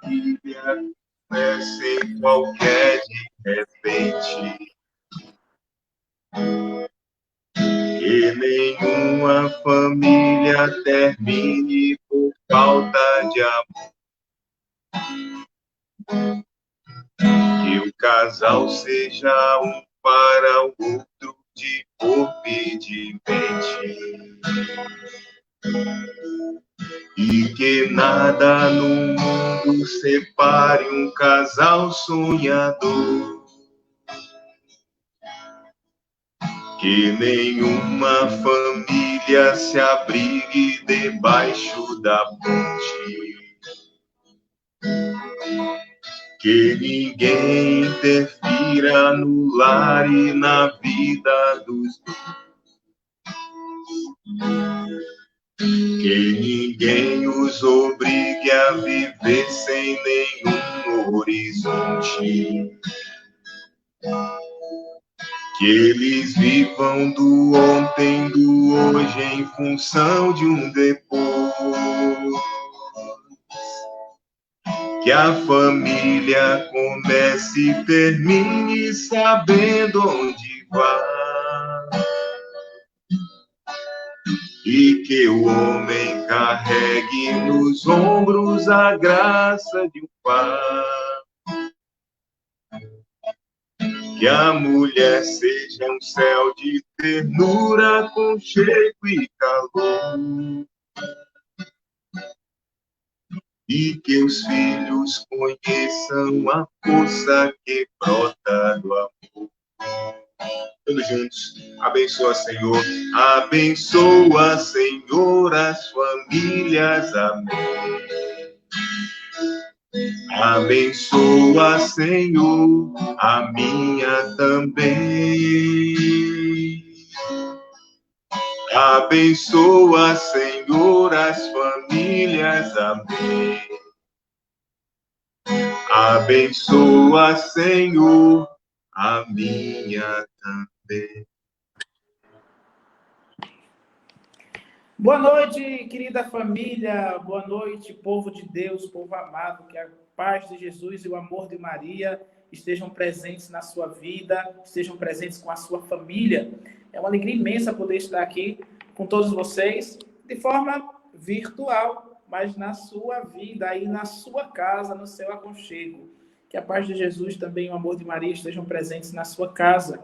família começa em qualquer de repente. Que nenhuma família termine por falta de amor. Que o casal seja um para o outro de corpo e de mente. E que nada no mundo separe um casal sonhador. Que nenhuma família se abrigue debaixo da ponte. Que ninguém interfira no lar e na vida dos dois. Que ninguém os obrigue a viver sem nenhum horizonte. Que eles vivam do ontem, do hoje, em função de um depois. Que a família comece e termine sabendo onde vai. E que o homem carregue nos ombros a graça de um pai. Que a mulher seja um céu de ternura, conchego e calor. E que os filhos conheçam a força que brota do amor. Todos juntos. Abençoa, Senhor. Abençoa, Senhor, as famílias. Amém. Abençoa, Senhor, a minha também. Abençoa, Senhor, as famílias. Amém. Abençoa, Senhor, a minha também. Boa noite, querida família. Boa noite, povo de Deus, povo amado. Que a paz de Jesus e o amor de Maria estejam presentes na sua vida, estejam presentes com a sua família. É uma alegria imensa poder estar aqui com todos vocês, de forma virtual, mas na sua vida, aí na sua casa, no seu aconchego. Que a paz de Jesus também e o amor de Maria estejam presentes na sua casa.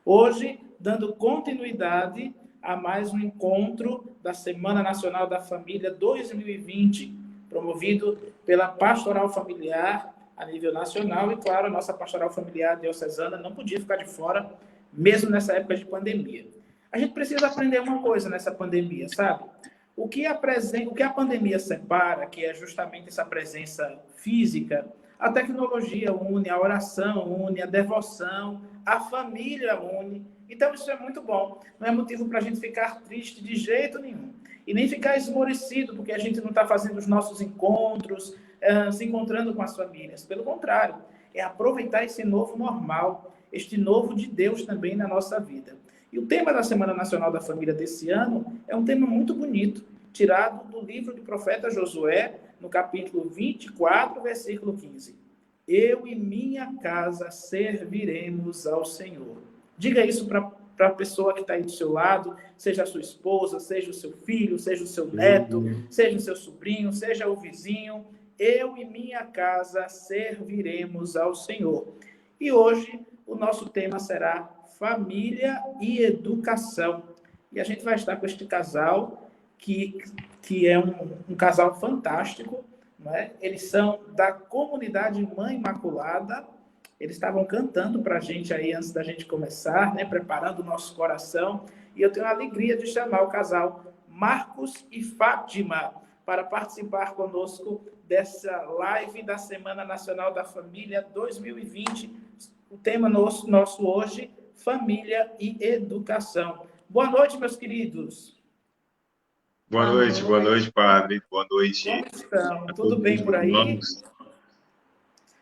Hoje, dando continuidade a mais um encontro da Semana Nacional da Família 2020, promovido pela Pastoral Familiar a nível nacional e, claro, a nossa Pastoral Familiar diocesana não podia ficar de fora, mesmo nessa época de pandemia. A gente precisa aprender uma coisa nessa pandemia, sabe? O que a pandemia separa, que é justamente essa presença física, a tecnologia une, a oração une, a devoção, a família une. Então, isso é muito bom. Não é motivo para a gente ficar triste de jeito nenhum. E nem ficar esmorecido, porque a gente não está fazendo os nossos encontros, se encontrando com as famílias. Pelo contrário, é aproveitar esse novo normal, este novo de Deus também na nossa vida. E o tema da Semana Nacional da Família desse ano é um tema muito bonito, tirado do livro do profeta Josué, no capítulo 24, versículo 15. Eu e minha casa serviremos ao Senhor. Diga isso para a pessoa que está aí do seu lado, seja a sua esposa, seja o seu filho, seja o seu neto, seja o seu sobrinho, seja o vizinho. Eu e minha casa serviremos ao Senhor. E hoje o nosso tema será família e educação. E a gente vai estar com este casal, que é um casal fantástico, não é? Eles são da comunidade Mãe Imaculada. Eles estavam cantando para a gente aí antes da gente começar, né? Preparando o nosso coração. E eu tenho a alegria de chamar o casal Marcos e Fátima para participar conosco dessa live da Semana Nacional da Família 2020. O tema nosso hoje, família e educação. Boa noite, meus queridos. Boa noite, padre. Boa noite. Como estão? Tudo bem por aí?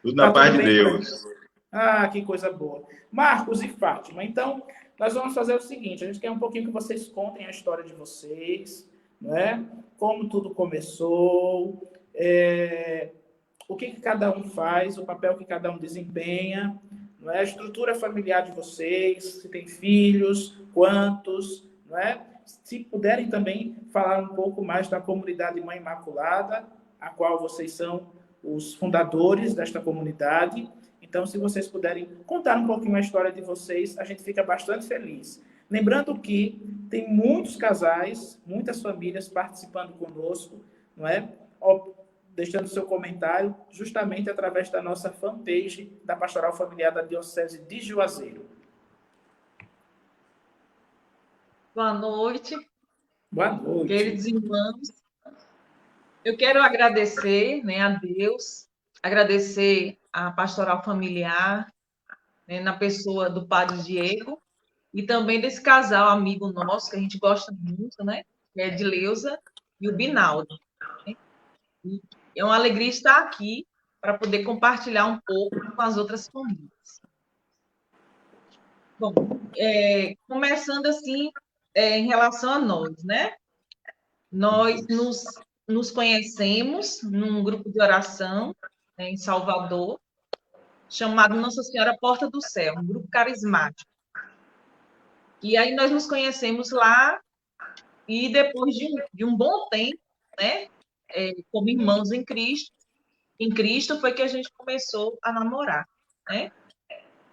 Tudo na paz de Deus. Ah, que coisa boa. Marcos e Fátima, então, nós vamos fazer o seguinte, a gente quer um pouquinho que vocês contem a história de vocês, né? Como tudo começou, o que cada um faz, o papel que cada um desempenha, não é? A estrutura familiar de vocês, se tem filhos, quantos, não é? Se puderem também falar um pouco mais da comunidade Mãe Imaculada, a qual vocês são os fundadores desta comunidade. Então, se vocês puderem contar um pouquinho a história de vocês, a gente fica bastante feliz. Lembrando que tem muitos casais, muitas famílias participando conosco, não é? Deixando seu comentário, justamente através da nossa fanpage da Pastoral Familiar da Diocese de Juazeiro. Boa noite. Boa noite. Queridos irmãos, eu quero agradecer, né, a Deus, agradecer à Pastoral Familiar, né, na pessoa do Padre Diego, e também desse casal amigo nosso, que a gente gosta muito, né, que é de Leusa e o Binaldo. Né? E é uma alegria estar aqui para poder compartilhar um pouco com as outras famílias. Bom, começando assim, em relação a nós, né? Nós nos conhecemos num grupo de oração, né, em Salvador, chamado Nossa Senhora Porta do Céu, um grupo carismático. E aí nós nos conhecemos lá e depois de um bom tempo, né, como irmãos em Cristo foi que a gente começou a namorar, né?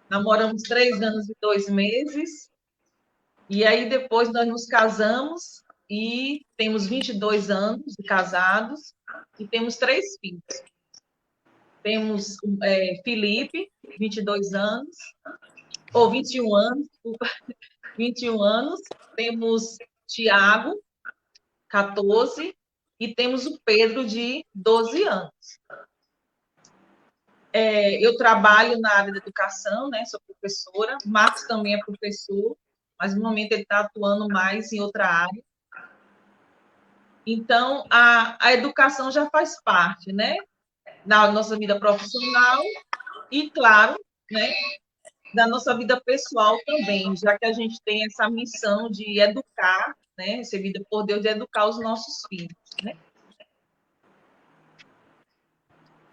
Namoramos 3 anos e 2 meses, e aí depois nós nos casamos e temos 22 anos de casados e temos 3 filhos. Temos Felipe, 22 anos, ou 21 anos, desculpa, 21 anos. Temos Tiago, 14, e temos o Pedro, de 12 anos. Eu trabalho na área da educação, né? Sou professora. Marcos também é professor, mas no momento ele está atuando mais em outra área. Então, a educação já faz parte, né? Da nossa vida profissional e, claro, né? Da nossa vida pessoal também, já que a gente tem essa missão de educar, né? Recebida por Deus, de educar os nossos filhos, né?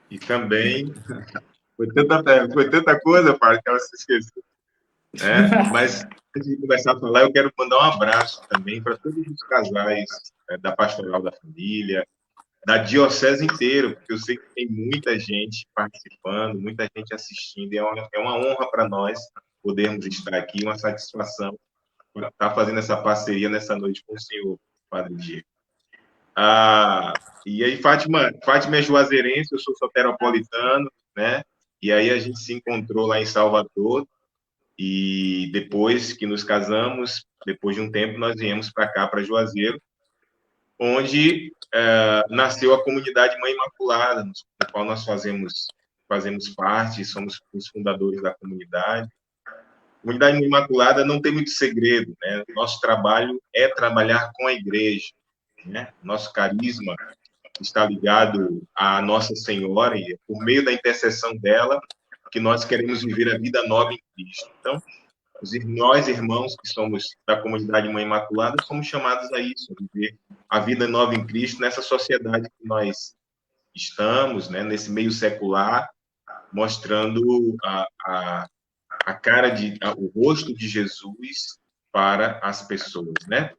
E também foi tanta coisa, Padre, que ela se esqueceu. Mas, antes de começar a falar, eu quero mandar um abraço também para todos os casais da Pastoral da Família, da Diocese inteira, porque eu sei que tem muita gente participando, muita gente assistindo, e é uma honra para nós podermos estar aqui, uma satisfação por estar fazendo essa parceria nessa noite com o senhor, Padre Diego. E aí, Fátima é juazeirense, eu sou soteropolitano, né? E aí a gente se encontrou lá em Salvador, e depois que nos casamos, depois de um tempo, nós viemos para cá, para Juazeiro, onde nasceu a comunidade Mãe Imaculada, no qual nós fazemos parte, somos os fundadores da comunidade. A comunidade Mãe Imaculada não tem muito segredo, né? Nosso trabalho é trabalhar com a igreja, né? Nosso carisma está ligado à Nossa Senhora, e por meio da intercessão dela, que nós queremos viver a vida nova em Cristo. Então, nós, irmãos que somos da comunidade Mãe Imaculada, somos chamados a isso, a viver a vida nova em Cristo nessa sociedade que nós estamos, né, nesse meio secular, mostrando a cara o rosto de Jesus para as pessoas, né?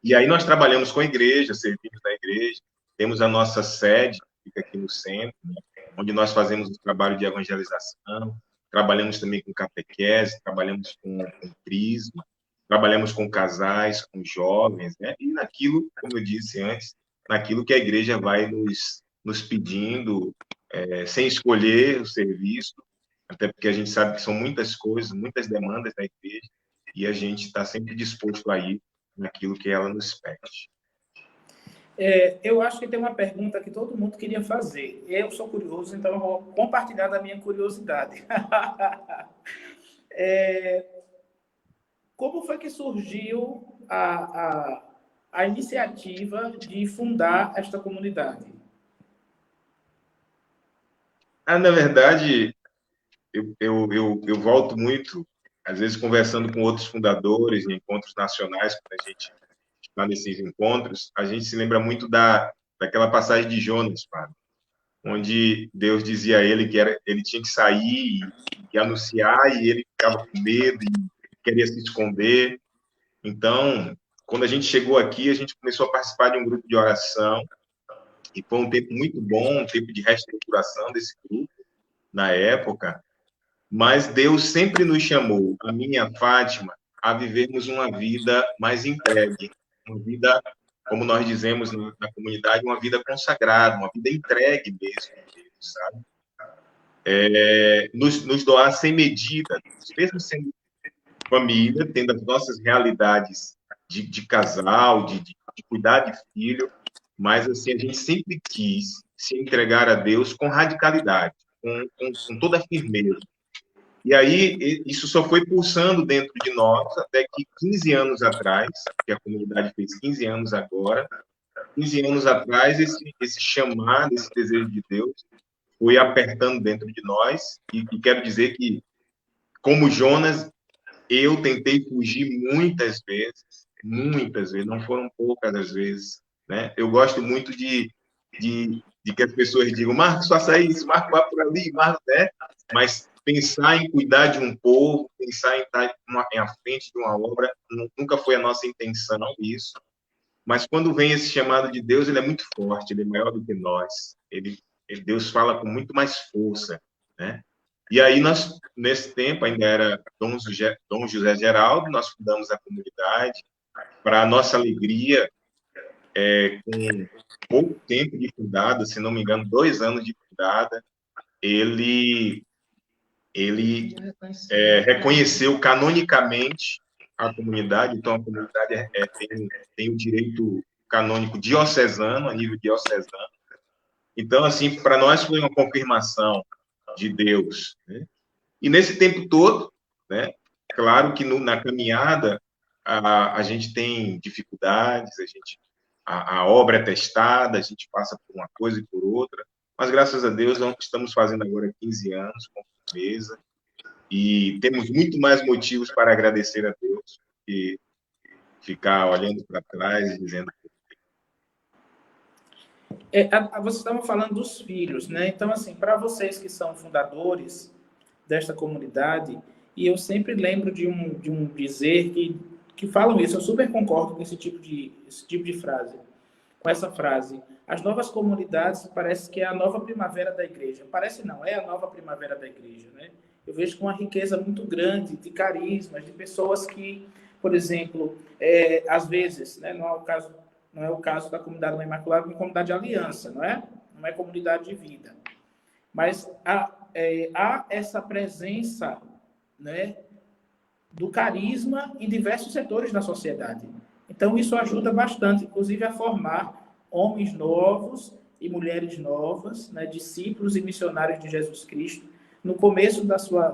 E aí nós trabalhamos com a igreja, servimos na igreja, temos a nossa sede, fica aqui no centro, né, onde nós fazemos o trabalho de evangelização, trabalhamos também com catequese, trabalhamos com crisma, trabalhamos com casais, com jovens, né? E naquilo, como eu disse antes, naquilo que a igreja vai nos pedindo, sem escolher o serviço, até porque a gente sabe que são muitas coisas, muitas demandas da igreja, e a gente está sempre disposto a ir naquilo que ela nos pede. Eu acho que tem uma pergunta que todo mundo queria fazer. Eu sou curioso, então eu vou compartilhar da minha curiosidade. Como foi que surgiu a iniciativa de fundar esta comunidade? Na verdade, eu volto muito, às vezes conversando com outros fundadores em encontros nacionais, quando a gente está nesses encontros, a gente se lembra muito daquela passagem de Jonas, Padre. onde Deus dizia a ele que ele tinha que sair e anunciar, e ele ficava com medo e queria se esconder. Então, quando a gente chegou aqui, a gente começou a participar de um grupo de oração, e foi um tempo muito bom, um tempo de reestruturação desse grupo na época, mas Deus sempre nos chamou, a mim e a Fátima, a vivermos uma vida mais entregue, uma vida, como nós dizemos na comunidade, uma vida consagrada, uma vida entregue mesmo, sabe? Nos doar sem medida, mesmo sendo família, tendo as nossas realidades de casal, de cuidar de filho, mas assim, a gente sempre quis se entregar a Deus com radicalidade, com toda a firmeza. E aí, isso só foi pulsando dentro de nós, até que 15 anos atrás, que a comunidade fez 15 anos agora, 15 anos atrás, esse chamado, esse desejo de Deus, foi apertando dentro de nós, e quero dizer que, como Jonas, eu tentei fugir muitas vezes, não foram poucas as vezes, né? Eu gosto muito de que as pessoas digam, Marcos, faça isso, Marcos, vá por ali, Marcos, né? Mas pensar em cuidar de um povo, pensar em estar à frente de uma obra, nunca foi a nossa intenção isso. Mas quando vem esse chamado de Deus, ele é muito forte, ele é maior do que nós. Deus fala com muito mais força, né? E aí nós, nesse tempo, ainda era Dom José Geraldo, nós fundamos a comunidade. Para a nossa alegria, com pouco tempo de fundada, se não me engano, 2 anos de fundada, ele reconheceu canonicamente a comunidade. Então, a comunidade tem o direito canônico diocesano, a nível diocesano. Então, assim, para nós foi uma confirmação de Deus, né? E nesse tempo todo, né, claro que na caminhada a gente tem dificuldades, a obra é testada, a gente passa por uma coisa e por outra, mas graças a Deus nós estamos fazendo agora 15 anos com firmeza, e temos muito mais motivos para agradecer a Deus e ficar olhando para trás e dizendo... Vocês estavam falando dos filhos, né? Então, assim, para vocês que são fundadores desta comunidade, e eu sempre lembro de um dizer que falam isso, eu super concordo com esse tipo de frase, com essa frase. As novas comunidades parece que é a nova primavera da igreja. Parece não, é a nova primavera da igreja, né? Eu vejo com uma riqueza muito grande de carismas, de pessoas que, por exemplo, às vezes, né, não é o caso da comunidade da Imaculada, uma comunidade de aliança, não é? Não é comunidade de vida. Mas há essa presença, né, do carisma em diversos setores da sociedade. Então, isso ajuda bastante, inclusive, a formar homens novos e mulheres novas, né, discípulos e missionários de Jesus Cristo. No começo da sua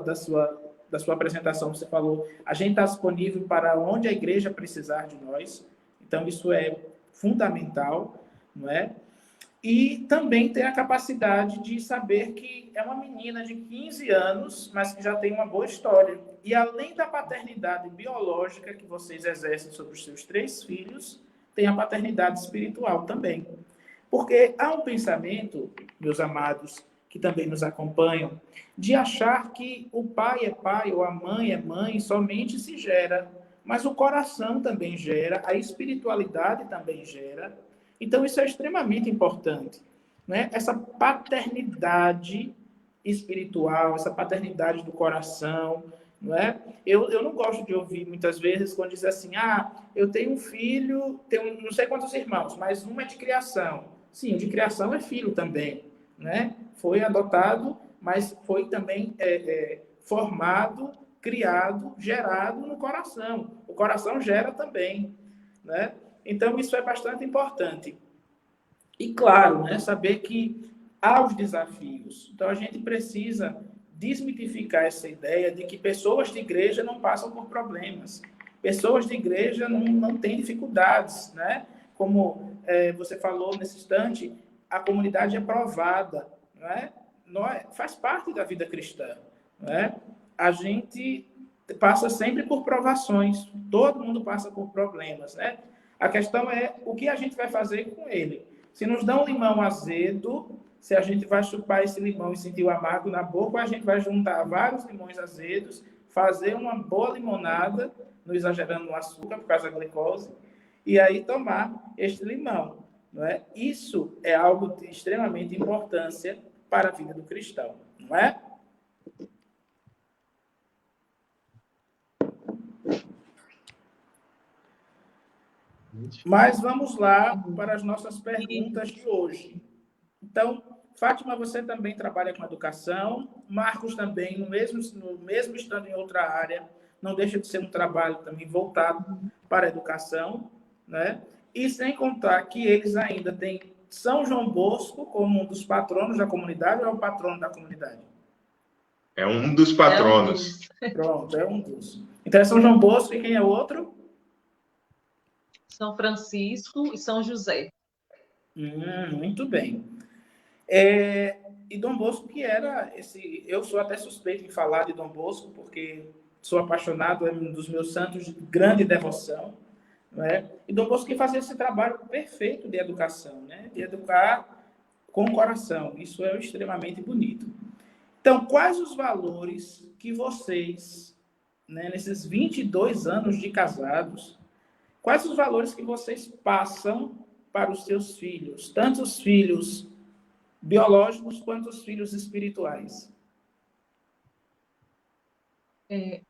apresentação, você falou, a gente está disponível para onde a igreja precisar de nós. Então, isso é fundamental, não é? E também ter a capacidade de saber que é uma menina de 15 anos, mas que já tem uma boa história. E além da paternidade biológica que vocês exercem sobre os seus 3 filhos, tem a paternidade espiritual também. Porque há um pensamento, meus amados, que também nos acompanham, de achar que o pai é pai ou a mãe é mãe, somente se gera. Mas o coração também gera, a espiritualidade também gera. Então, isso é extremamente importante, né? Essa paternidade espiritual, essa paternidade do coração, não é? Eu não gosto de ouvir muitas vezes quando diz assim, eu tenho um filho, tenho não sei quantos irmãos, mas um é de criação. Sim, o de criação é filho também, né? Foi adotado, mas foi também formado, criado, gerado no coração. O coração gera também, né? Então, isso é bastante importante. E, claro, né, saber que há os desafios. Então, a gente precisa desmitificar essa ideia de que pessoas de igreja não passam por problemas. Pessoas de igreja não têm dificuldades, né? Como você falou nesse instante, a comunidade é provada, né? Faz parte da vida cristã, né? A gente passa sempre por provações. Todo mundo passa por problemas, né? A questão é o que a gente vai fazer com ele. Se nos dão um limão azedo, se a gente vai chupar esse limão e sentir o amargo na boca, ou a gente vai juntar vários limões azedos, fazer uma boa limonada, não exagerando no açúcar, por causa da glicose, e aí tomar este limão. Não é? Isso é algo de extremamente importância para a vida do cristão, não é? Mas vamos lá para as nossas perguntas de hoje. Então, Fátima, você também trabalha com educação, Marcos também, no mesmo estando em outra área, não deixa de ser um trabalho também voltado para a educação, né? E sem contar que eles ainda têm São João Bosco como um dos patronos da comunidade, ou é o patrono da comunidade? É um dos patronos. Pronto, é um dos. Então é São João Bosco e quem é o outro? São Francisco e São José. Muito bem. E Dom Bosco, que era esse... Eu sou até suspeito em falar de Dom Bosco, porque sou apaixonado, é um dos meus santos de grande devoção. Né? E Dom Bosco que fazia esse trabalho perfeito de educação, né? De educar com o coração. Isso é extremamente bonito. Então, quais os valores que vocês, né, nesses 22 anos de casados, quais os valores que vocês passam para os seus filhos, tanto os filhos biológicos quanto os filhos espirituais?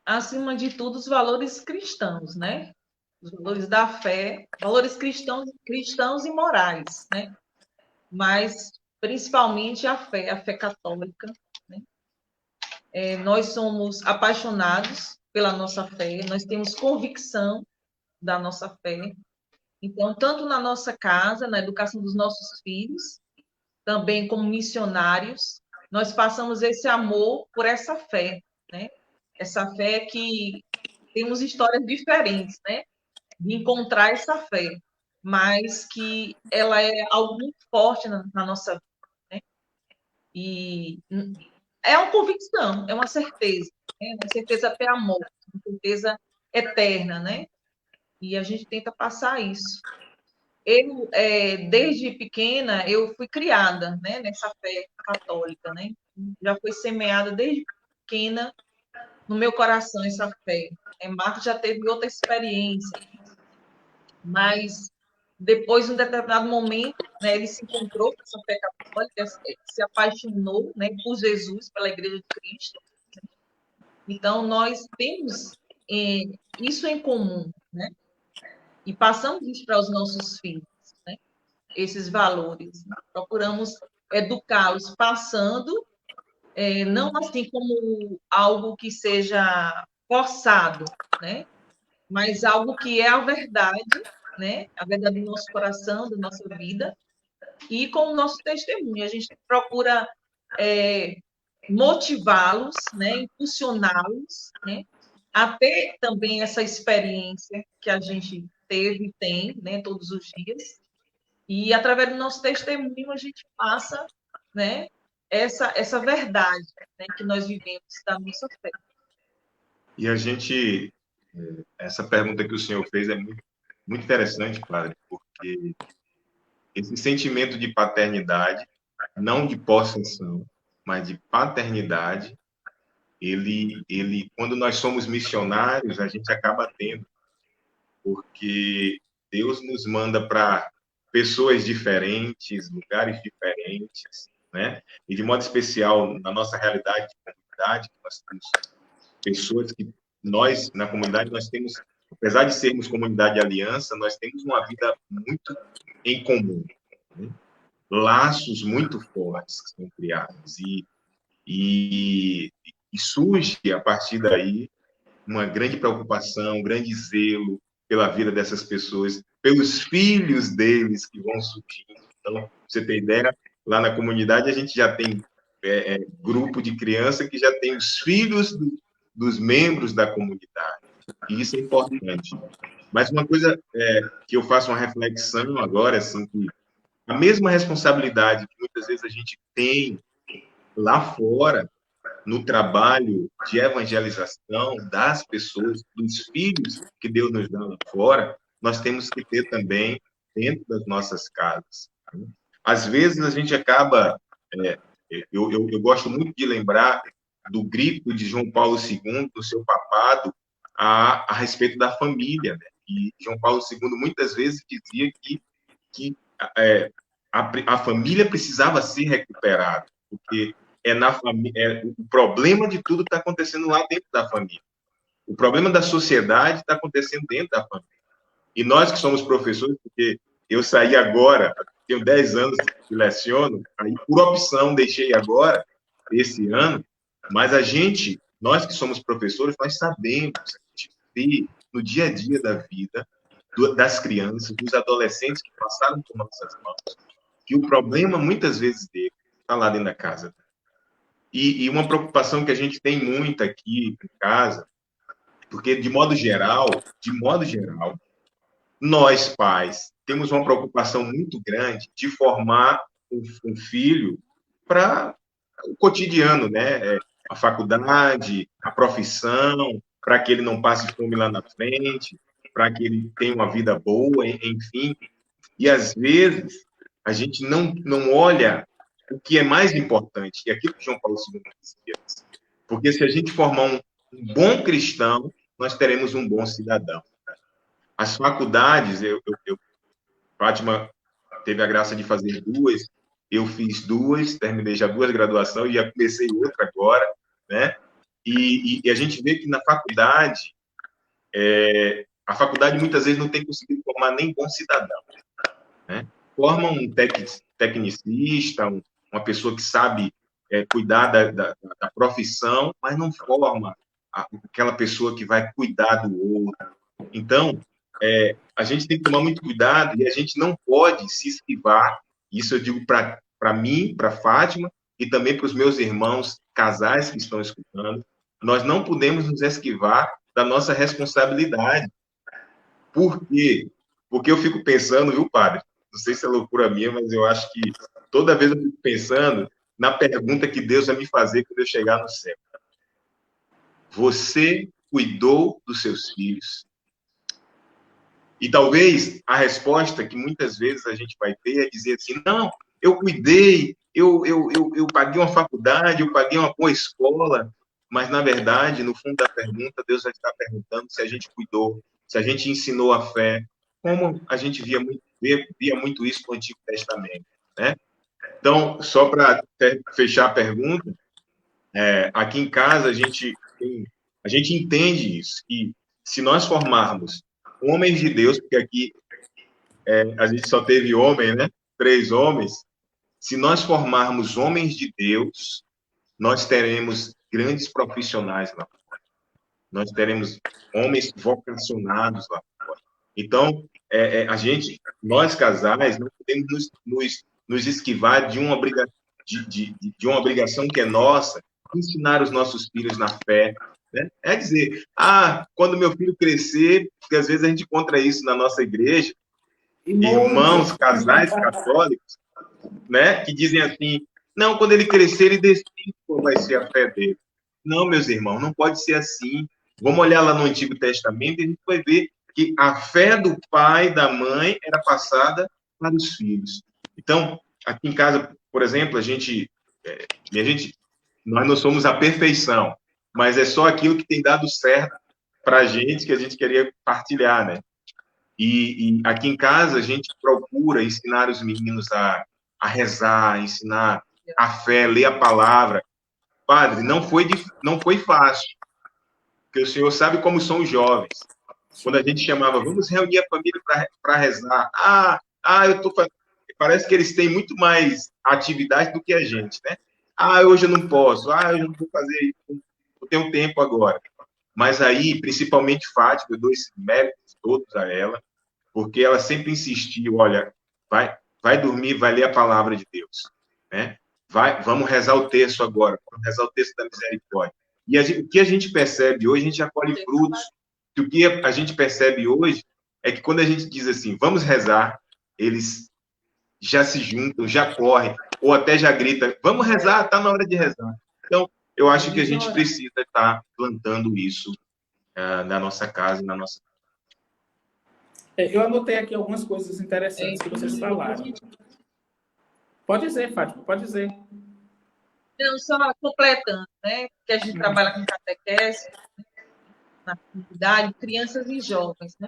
Acima de tudo, os valores cristãos, né? Os valores da fé, valores cristãos e morais, né? Mas, principalmente, a fé católica, né? Nós somos apaixonados pela nossa fé, nós temos convicção da nossa fé. Então, tanto na nossa casa, na educação dos nossos filhos, também como missionários, nós passamos esse amor por essa fé, né? Essa fé que temos histórias diferentes, né? De encontrar essa fé, mas que ela é algo muito forte na nossa vida, né? E é uma convicção, é uma certeza, né? Uma certeza até amor, uma certeza eterna, né? E a gente tenta passar isso. Eu, desde pequena, eu fui criada, né, nessa fé católica, né? Já foi semeada desde pequena no meu coração essa fé. Marcos já teve outra experiência, mas depois, em um determinado momento, né, ele se encontrou com essa fé católica, se apaixonou, né, por Jesus, pela Igreja de Cristo. Então, nós temos isso em comum, né? E passamos isso para os nossos filhos, né? Esses valores. Né? Procuramos educá-los passando, não assim como algo que seja forçado, né? Mas algo que é a verdade, né? A verdade do nosso coração, da nossa vida, e com o nosso testemunho. A gente procura motivá-los, né? Impulsioná-los, né? A ter também essa experiência que a gente teve e tem, né? Todos os dias. E através do nosso testemunho a gente passa, né? Essa verdade, né? Que nós vivemos da nossa fé. E a gente, essa pergunta que o senhor fez é muito, muito interessante, padre, porque esse sentimento de paternidade, não de possessão, mas de paternidade, ele, quando nós somos missionários, a gente acaba tendo, porque Deus nos manda para pessoas diferentes, lugares diferentes, né? E de modo especial na nossa realidade de comunidade, nós temos pessoas que nós na comunidade nós temos, apesar de sermos comunidade de aliança, nós temos uma vida muito em comum, né? Laços muito fortes que são criados e surge a partir daí uma grande preocupação, um grande zelo pela vida dessas pessoas, pelos filhos deles que vão surgindo. Então, pra você ter ideia, lá na comunidade a gente já tem grupo de criança que já tem os filhos dos membros da comunidade. E isso é importante. Mas uma coisa que eu faço uma reflexão agora, assim, que a mesma responsabilidade que muitas vezes a gente tem lá fora, no trabalho de evangelização das pessoas, dos filhos que Deus nos dá lá fora, nós temos que ter também dentro das nossas casas. Às vezes a gente acaba Eu gosto muito de lembrar do grito de João Paulo II, do seu papado, a respeito da família, né? E João Paulo II muitas vezes dizia que é, a família precisava ser recuperada, porque na família, o problema de tudo está acontecendo lá dentro da família. O problema da sociedade está acontecendo dentro da família. E nós que somos professores, porque eu saí agora, tenho 10 anos que leciono, aí por opção deixei agora, esse ano, mas nós que somos professores, nós sabemos, a gente vê no dia a dia da vida das crianças, dos adolescentes que passaram por nossas mãos, que o problema, muitas vezes, dele está lá dentro da casa. E uma preocupação que a gente tem muito aqui em casa, porque, de modo geral, nós, pais, temos uma preocupação muito grande de formar um filho para o cotidiano, né? A faculdade, a profissão, para que ele não passe fome lá na frente, para que ele tenha uma vida boa, enfim. E, às vezes, a gente não olha o que é mais importante, e aquilo que João Paulo II dizia. Porque se a gente formar um bom cristão, nós teremos um bom cidadão. As faculdades, Fátima teve a graça de fazer 2, eu fiz 2, terminei já 2 graduações e já comecei outra agora, né? E a gente vê que na faculdade, a faculdade muitas vezes não tem conseguido formar nem bom cidadão, né? Forma um tecnicista, uma pessoa que sabe cuidar da profissão, mas não forma aquela pessoa que vai cuidar do outro. Então, a gente tem que tomar muito cuidado e a gente não pode se esquivar. Isso eu digo para mim, para Fátima e também para os meus irmãos casais que estão escutando. Nós não podemos nos esquivar da nossa responsabilidade. Por quê? Porque eu fico pensando, viu, padre? Não sei se é loucura minha, mas eu acho que toda vez eu fico pensando na pergunta que Deus vai me fazer quando eu chegar no céu. Você cuidou dos seus filhos? E talvez a resposta que muitas vezes a gente vai ter é dizer assim, não, eu cuidei, eu paguei uma faculdade, eu paguei uma boa escola, mas, na verdade, no fundo da pergunta, Deus vai estar perguntando se a gente cuidou, se a gente ensinou a fé, como a gente via muito isso no Antigo Testamento, né? Então, só para fechar a pergunta, aqui em casa a gente entende isso, que se nós formarmos homens de Deus, porque aqui a gente só teve homem, né? 3 homens. Se nós formarmos homens de Deus, nós teremos grandes profissionais lá fora. Nós teremos homens vocacionados lá fora. Então, nós casais, não podemos nos esquivar de uma obrigação que é nossa, ensinar os nossos filhos na fé, né? É dizer, quando meu filho crescer, porque às vezes a gente encontra isso na nossa igreja, irmãos, casais católicos, né, que dizem assim, não, quando ele crescer, ele decide qual vai ser a fé dele. Não, meus irmãos, não pode ser assim. Vamos olhar lá no Antigo Testamento e a gente vai ver que a fé do pai e da mãe era passada para os filhos. Então, aqui em casa, por exemplo, nós não somos a perfeição, mas é só aquilo que tem dado certo para a gente que a gente queria partilhar, né? E aqui em casa a gente procura ensinar os meninos a rezar, ensinar a fé, ler a palavra. Padre, não foi fácil, porque o senhor sabe como são os jovens. Quando a gente chamava, vamos reunir a família para rezar. Parece que eles têm muito mais atividade do que a gente, né? Hoje eu não posso. Hoje eu não vou fazer isso. Eu tenho tempo agora. Mas aí, principalmente Fátima, eu dou esses méritos todos a ela, porque ela sempre insistiu, olha, vai dormir, vai ler a palavra de Deus, né? Vamos rezar o terço agora, vamos rezar o terço da misericórdia. E o que a gente percebe hoje, a gente já colhe frutos. O que a gente percebe hoje é que quando a gente diz assim, vamos rezar, eles já se juntam, já correm, ou até já gritam, vamos rezar, está na hora de rezar. Então, eu acho que a gente precisa estar plantando isso na nossa casa, na nossa. Eu anotei aqui algumas coisas interessantes que vocês falaram. Pode dizer, Fátima, pode dizer. Não, só completando, né? Porque a gente trabalha com catequese na comunidade, crianças e jovens, né?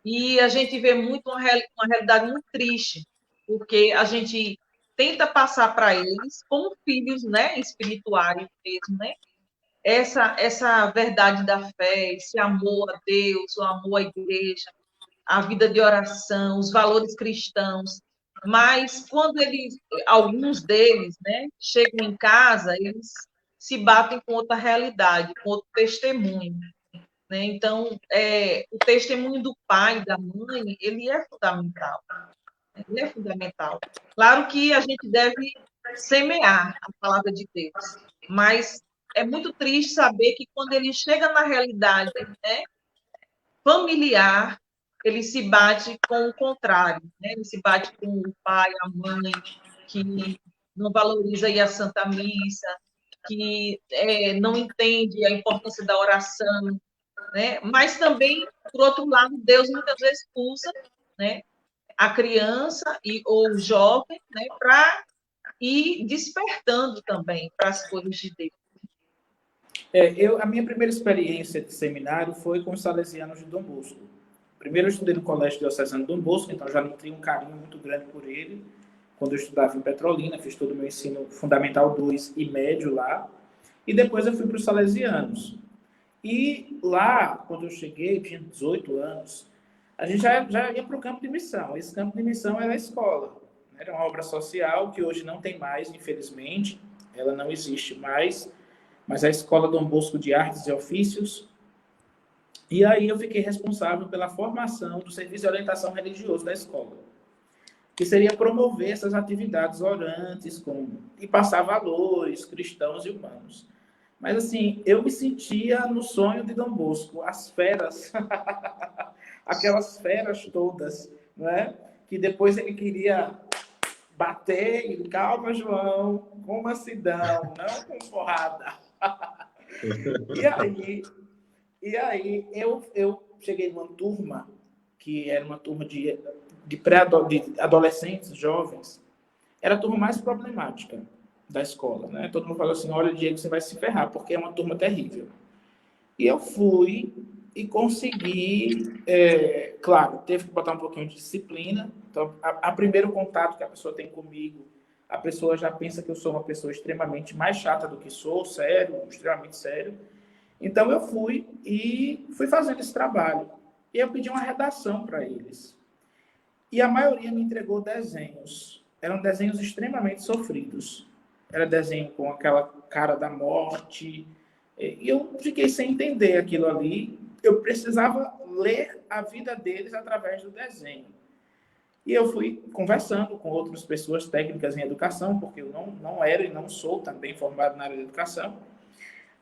E a gente vê muito uma realidade muito triste, porque a gente tenta passar para eles, como filhos, né, espirituais mesmo, né, essa verdade da fé, esse amor a Deus, o amor à igreja, a vida de oração, os valores cristãos. Mas quando alguns deles, né, chegam em casa, eles se batem com outra realidade, com outro testemunho, né? Então, o testemunho do pai e da mãe, ele é fundamental. Ele é fundamental. Claro que a gente deve semear a palavra de Deus, mas é muito triste saber que quando ele chega na realidade, né, familiar, ele se bate com o contrário, né? Ele se bate com o pai, a mãe, que não valoriza aí a Santa Missa, que não entende a importância da oração, né? Mas também, por outro lado, Deus muitas vezes expulsa, né, a criança ou o jovem, né, para ir despertando também para as coisas de Deus. A minha primeira experiência de seminário foi com os salesianos de Dom Bosco. Primeiro eu estudei no Colégio Diocesano de Dom Bosco, então já nutri um carinho muito grande por ele. Quando eu estudava em Petrolina, fiz todo o meu ensino fundamental 2 e médio lá. E depois eu fui para os salesianos. E lá, quando eu cheguei, tinha 18 anos, a gente já ia para o campo de missão. Esse campo de missão era a escola. Era uma obra social que hoje não tem mais, infelizmente. Ela não existe mais. Mas a Escola Dom Bosco de Artes e Ofícios. E aí eu fiquei responsável pela formação do serviço de orientação religioso da escola, que seria promover essas atividades orantes e passar valores cristãos e humanos. Mas, assim, eu me sentia no sonho de Dom Bosco, as feras, aquelas feras todas, né? Que depois ele queria bater e calma, João, com mansidão, não com porrada. E aí eu cheguei numa turma, que era uma turma de adolescentes, jovens, era a turma mais problemática da escola, né? Todo mundo falou assim, olha, Diego, você vai se ferrar, porque é uma turma terrível. E eu fui e consegui, claro, teve que botar um pouquinho de disciplina. Então, a primeiro contato que a pessoa tem comigo, a pessoa já pensa que eu sou uma pessoa extremamente mais chata do que sou, sério, extremamente sério. Então, eu fui fazendo esse trabalho. E eu pedi uma redação para eles. E a maioria me entregou desenhos. Eram desenhos extremamente sofridos. Era desenho com aquela cara da morte. E eu fiquei sem entender aquilo ali. Eu precisava ler a vida deles através do desenho. E eu fui conversando com outras pessoas técnicas em educação, porque eu não era e não sou também formado na área de educação.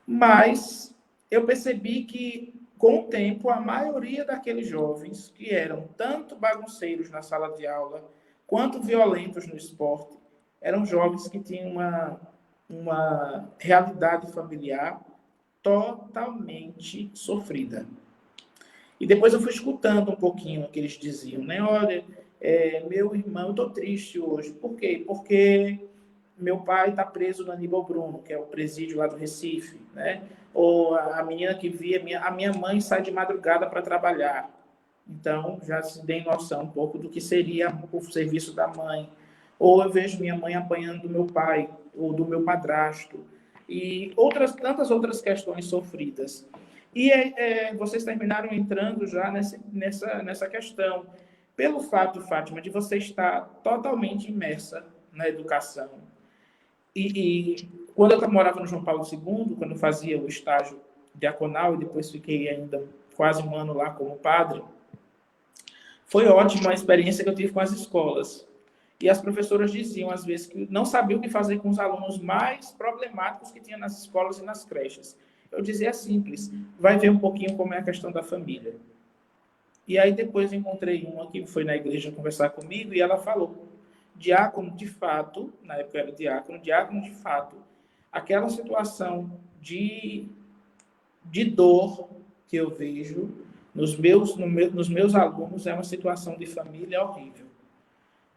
Mas eu percebi que, com o tempo, a maioria daqueles jovens que eram tanto bagunceiros na sala de aula, quanto violentos no esporte, eram jovens que tinham uma realidade familiar totalmente sofrida. E depois eu fui escutando um pouquinho o que eles diziam, né? Olha, meu irmão, eu estou triste hoje. Por quê? Porque meu pai está preso no Aníbal Bruno, que é o presídio lá do Recife, né? Ou a menina que via, a minha mãe sai de madrugada para trabalhar. Então, já se tem noção um pouco do que seria o serviço da mãe. Ou eu vejo minha mãe apanhando do meu pai, ou do meu padrasto. E tantas outras questões sofridas. E vocês terminaram entrando já nessa questão. Pelo fato, Fátima, de você estar totalmente imersa na educação. E quando eu morava no João Paulo II, quando eu fazia o estágio diaconal, e depois fiquei ainda quase um ano lá como padre, foi ótima a experiência que eu tive com as escolas. E as professoras diziam, às vezes, que não sabiam o que fazer com os alunos mais problemáticos que tinha nas escolas e nas creches. Eu dizia, simples, vai ver um pouquinho como é a questão da família. E aí depois encontrei uma que foi na igreja conversar comigo e ela falou, diácono, de fato, na época era diácono, de fato, aquela situação de dor que eu vejo nos meus alunos é uma situação de família horrível.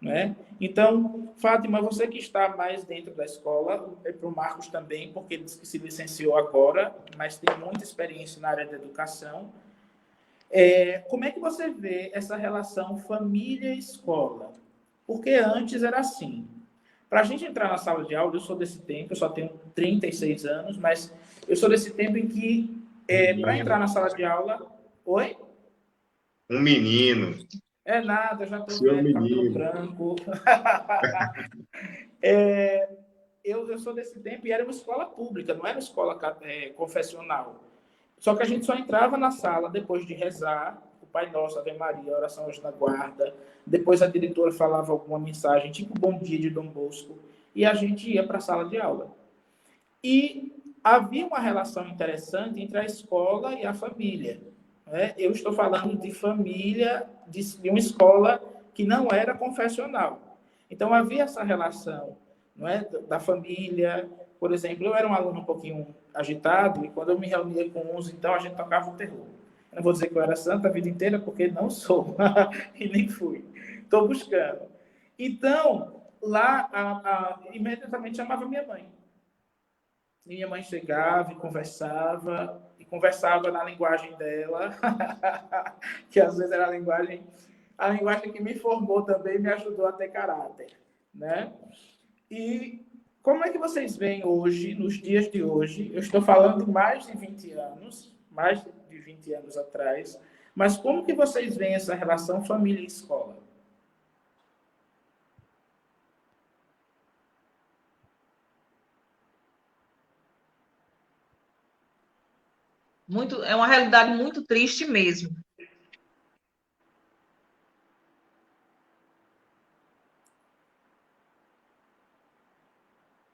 né? Então, Fátima, você que está mais dentro da escola, é para o Marcos também, porque ele disse que se licenciou agora, mas tem muita experiência na área da educação. Como é que você vê essa relação família-escola? Porque antes era assim. Para a gente entrar na sala de aula, eu sou desse tempo, eu só tenho 36 anos, mas eu sou desse tempo em que, para entrar na sala de aula... Oi? Um menino. É nada, eu já estou Seu velho, cabelo menino. branco. Eu sou desse tempo e era uma escola pública, não era uma escola confessional. Só que a gente só entrava na sala depois de rezar, o Pai Nosso, Ave Maria, a oração hoje na guarda. Depois a diretora falava alguma mensagem, tipo Bom Dia de Dom Bosco, e a gente ia para a sala de aula. E havia uma relação interessante entre a escola e a família. Né? Eu estou falando de família, de uma escola que não era confessional. Então havia essa relação, não é, da família. Por exemplo, eu era um aluno um pouquinho agitado e quando eu me reunia com uns, então a gente tocava o terror. Eu não vou dizer que eu era santo a vida inteira, porque não sou e nem fui. Estou buscando. Então, lá, imediatamente chamava minha mãe. Minha mãe chegava e conversava na linguagem dela, que às vezes era a linguagem que me formou também e me ajudou a ter caráter, né? E como é que vocês veem hoje, nos dias de hoje, eu estou falando de mais de 20 anos, mais de 20 anos atrás, mas como que vocês veem essa relação família e escola? É uma realidade muito triste mesmo.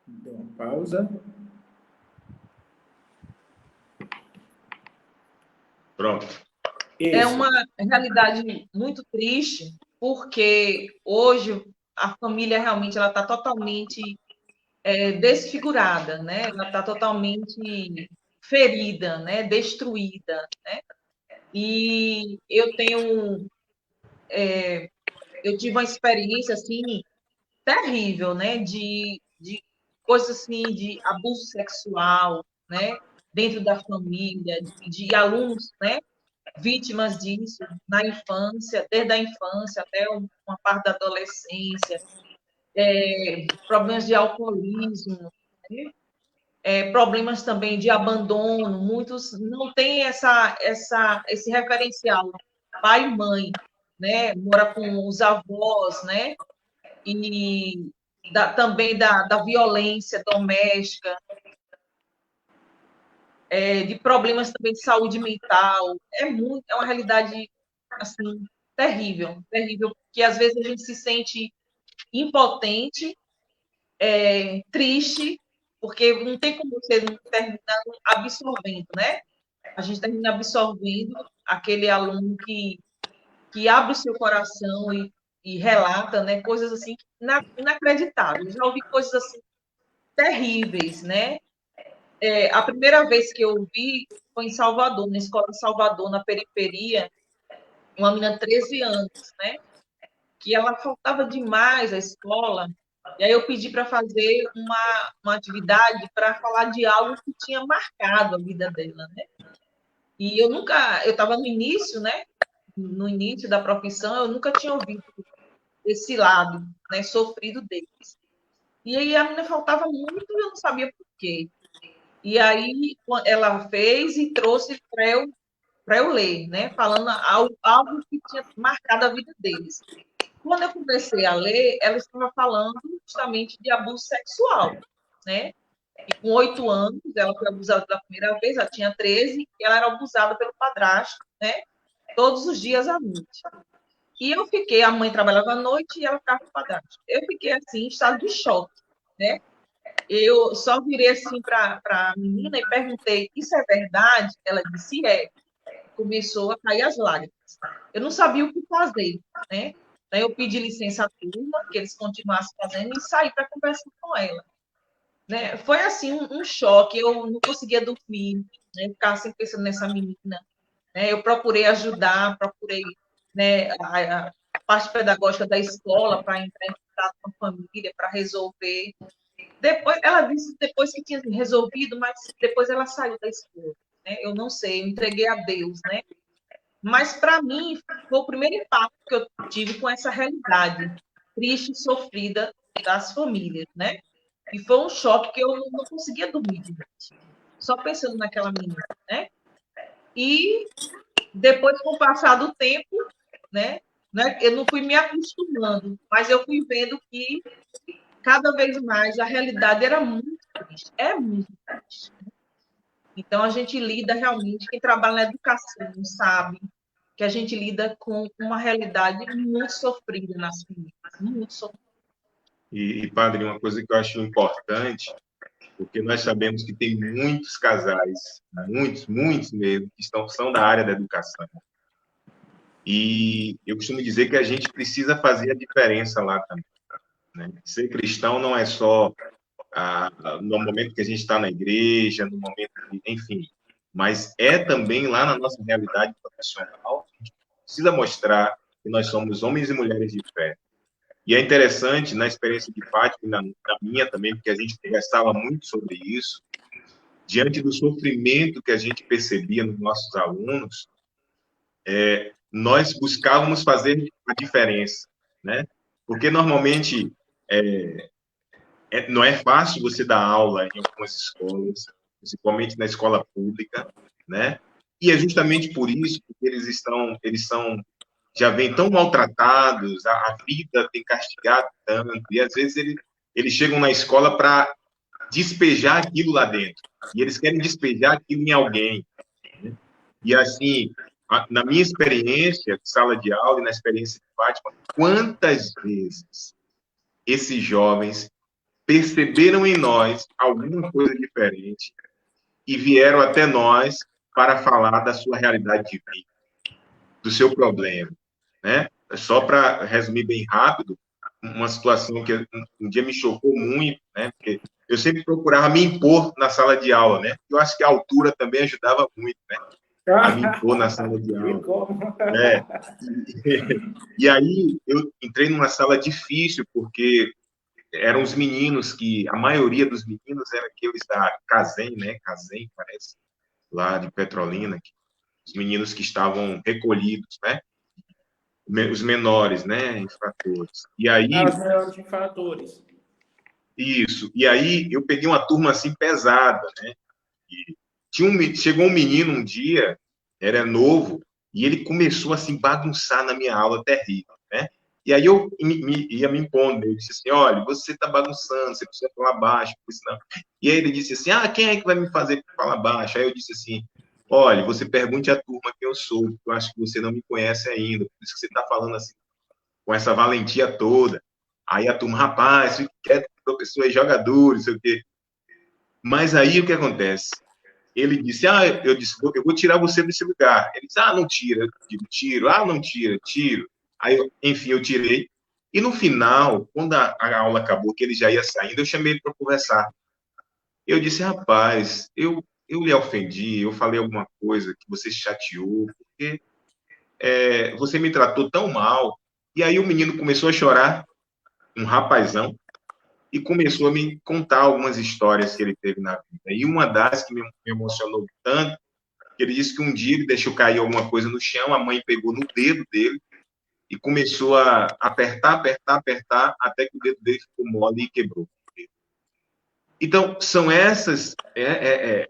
Deu uma pausa. Pronto. É Isso. uma realidade muito triste, porque hoje a família realmente ela está totalmente desfigurada, né? Ela está totalmente ferida, né? Destruída, né? E eu tive uma experiência assim terrível, né? De coisas assim, de abuso sexual, né? Dentro da família, de alunos, né? Vítimas disso na infância, desde a infância até uma parte da adolescência, problemas de alcoolismo, né? Problemas também de abandono, muitos não têm esse referencial, pai e mãe, né? Mora com os avós, né? E também da violência doméstica, de problemas também de saúde mental. É uma realidade assim terrível, terrível, porque às vezes a gente se sente impotente, triste, porque não tem como você não terminar absorvendo, né? A gente termina absorvendo aquele aluno que abre o seu coração e relata, né, coisas assim inacreditáveis. Já ouvi coisas assim terríveis, né? A primeira vez que eu vi foi em Salvador, na escola de Salvador, na periferia, uma menina de 13 anos, né? Que ela faltava demais à escola. E aí eu pedi para fazer uma atividade para falar de algo que tinha marcado a vida dela, né? E eu estava no início, né? No início da profissão, eu nunca tinha ouvido esse lado, né? Sofrido deles. E aí a menina faltava muito e eu não sabia por quê. E aí ela fez e trouxe para eu ler, né? Falando algo que tinha marcado a vida deles. Quando eu comecei a ler, ela estava falando justamente de abuso sexual, né? E com 8 anos, ela foi abusada pela primeira vez, ela tinha 13, e ela era abusada pelo padrasto, né? Todos os dias à noite. E eu fiquei, a mãe trabalhava à noite e ela ficava com o padrasto. Eu fiquei assim, em estado de choque, né? Eu só virei assim para a menina e perguntei: Isso é verdade? Ela disse: É. Começou a cair as lágrimas. Eu não sabia o que fazer, né? Daí eu pedi licença à turma, que eles continuassem fazendo, e saí para conversar com ela. Né? Foi assim um choque, eu não conseguia dormir, né? Ficava sempre pensando nessa menina. Né? Eu procurei ajudar, procurei, né, parte pedagógica da escola para entrar em contato com a família, para resolver. Depois, ela disse depois que tinha resolvido, mas depois ela saiu da escola. Né? Eu não sei, eu entreguei a Deus, né? Mas, para mim, foi o primeiro impacto que eu tive com essa realidade triste e sofrida das famílias, né? E foi um choque que eu não conseguia dormir de noite, só pensando naquela menina, né? E depois, com o passar do tempo, né? Eu não fui me acostumando, mas eu fui vendo que cada vez mais a realidade era muito triste, é muito triste. Então, a gente lida realmente, quem trabalha na educação sabe que a gente lida com uma realidade muito sofrida nas famílias, muito sofrida. Padre, uma coisa que eu acho importante, porque nós sabemos que tem muitos casais, muitos mesmo, que são da área da educação. E eu costumo dizer que a gente precisa fazer a diferença lá também. Né? Ser cristão não é só no momento que a gente está na igreja, no momento que, enfim, mas é também lá na nossa realidade profissional, a gente precisa mostrar que nós somos homens e mulheres de fé. E é interessante, na experiência de Fátima, na minha também, porque a gente conversava muito sobre isso, diante do sofrimento que a gente percebia nos nossos alunos, nós buscávamos fazer a diferença, né? Porque, normalmente, não é fácil você dar aula em algumas escolas, principalmente na escola pública, né? E é justamente por isso que eles já vêm tão maltratados, a vida tem castigado tanto, e às vezes eles chegam na escola para despejar aquilo lá dentro, e eles querem despejar aquilo em alguém. Né? E assim, na minha experiência de sala de aula e na experiência de Fátima, quantas vezes esses jovens perceberam em nós alguma coisa diferente e vieram até nós para falar da sua realidade de vida, do seu problema, né? Só para resumir bem rápido, uma situação que um dia me chocou muito, né? Porque eu sempre procurava me impor na sala de aula, né? Eu acho que a altura também ajudava muito, né? A me impor na sala de aula. Né? E aí eu entrei numa sala difícil, porque eram os meninos que, a maioria dos meninos era aqueles da Casem, né? Casem, parece, lá de Petrolina, os meninos que estavam recolhidos, né? Os menores, né? Infratores. E aí... Os menores infratores. Isso. E aí eu peguei uma turma assim pesada, né? E chegou um menino um dia, era novo, e ele começou assim bagunçar na minha aula, terrível, né? E aí eu ia me impondo, eu disse assim, olha, você está bagunçando, você precisa falar baixo, por isso não. E aí ele disse assim, quem é que vai me fazer falar baixo? Aí eu disse assim, olha, você pergunte à turma quem eu sou, porque eu acho que você não me conhece ainda, por isso que você está falando assim, com essa valentia toda. Aí a turma, rapaz, fique quieto, professor é jogador, não sei o quê. Mas aí o que acontece? Ele disse, eu disse, eu vou tirar você desse lugar. Ele disse, não tira. Eu digo, tiro. Não tira, tiro. Aí, enfim, eu tirei. E no final, quando a aula acabou, que ele já ia saindo, eu chamei ele para conversar. Eu disse, rapaz, eu lhe ofendi, eu falei alguma coisa que você se chateou, porque você me tratou tão mal. E aí o menino começou a chorar, um rapazão, e começou a me contar algumas histórias que ele teve na vida. E uma das que me emocionou tanto, que ele disse que um dia ele deixou cair alguma coisa no chão, a mãe pegou no dedo dele e começou a apertar, até que o dedo dele ficou mole e quebrou. Então, são essas... É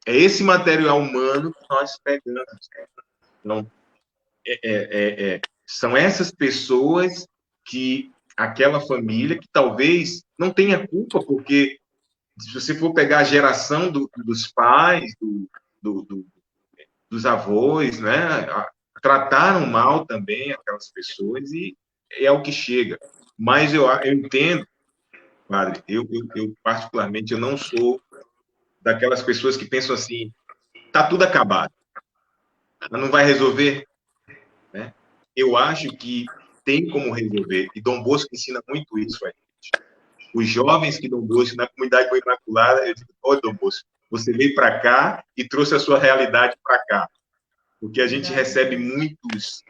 esse material humano que nós pegamos. Então, são essas pessoas que aquela família que talvez não tenha culpa, porque se você for pegar a geração dos pais, dos avós, né, trataram mal também aquelas pessoas e é o que chega. Mas eu entendo, padre, eu particularmente, eu não sou daquelas pessoas que pensam assim, tá tudo acabado, não vai resolver, né? Eu acho que tem como resolver, e Dom Bosco ensina muito isso a gente. Os jovens que Dom Bosco, na comunidade do Imaculada, eu digo, Dom Bosco, você veio para cá e trouxe a sua realidade para cá, porque a gente recebe muitos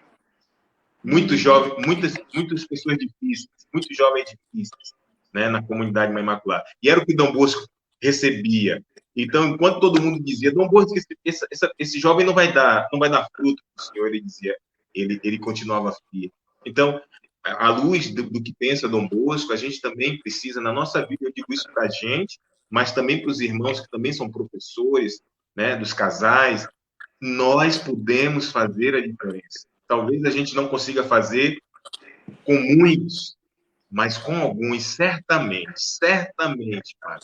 muitos jovens, muitas pessoas difíceis, muitos jovens difíceis, né, na comunidade Mãe Imaculada. E era o que Dom Bosco recebia. Então, enquanto todo mundo dizia, Dom Bosco, esse jovem não vai dar fruto para o Senhor, ele dizia, ele continuava firme. Então, à luz do que pensa Dom Bosco, a gente também precisa, na nossa vida, eu digo isso para a gente, mas também para os irmãos que também são professores, né, dos casais, nós podemos fazer a diferença. Talvez a gente não consiga fazer com muitos, mas com alguns, certamente, cara.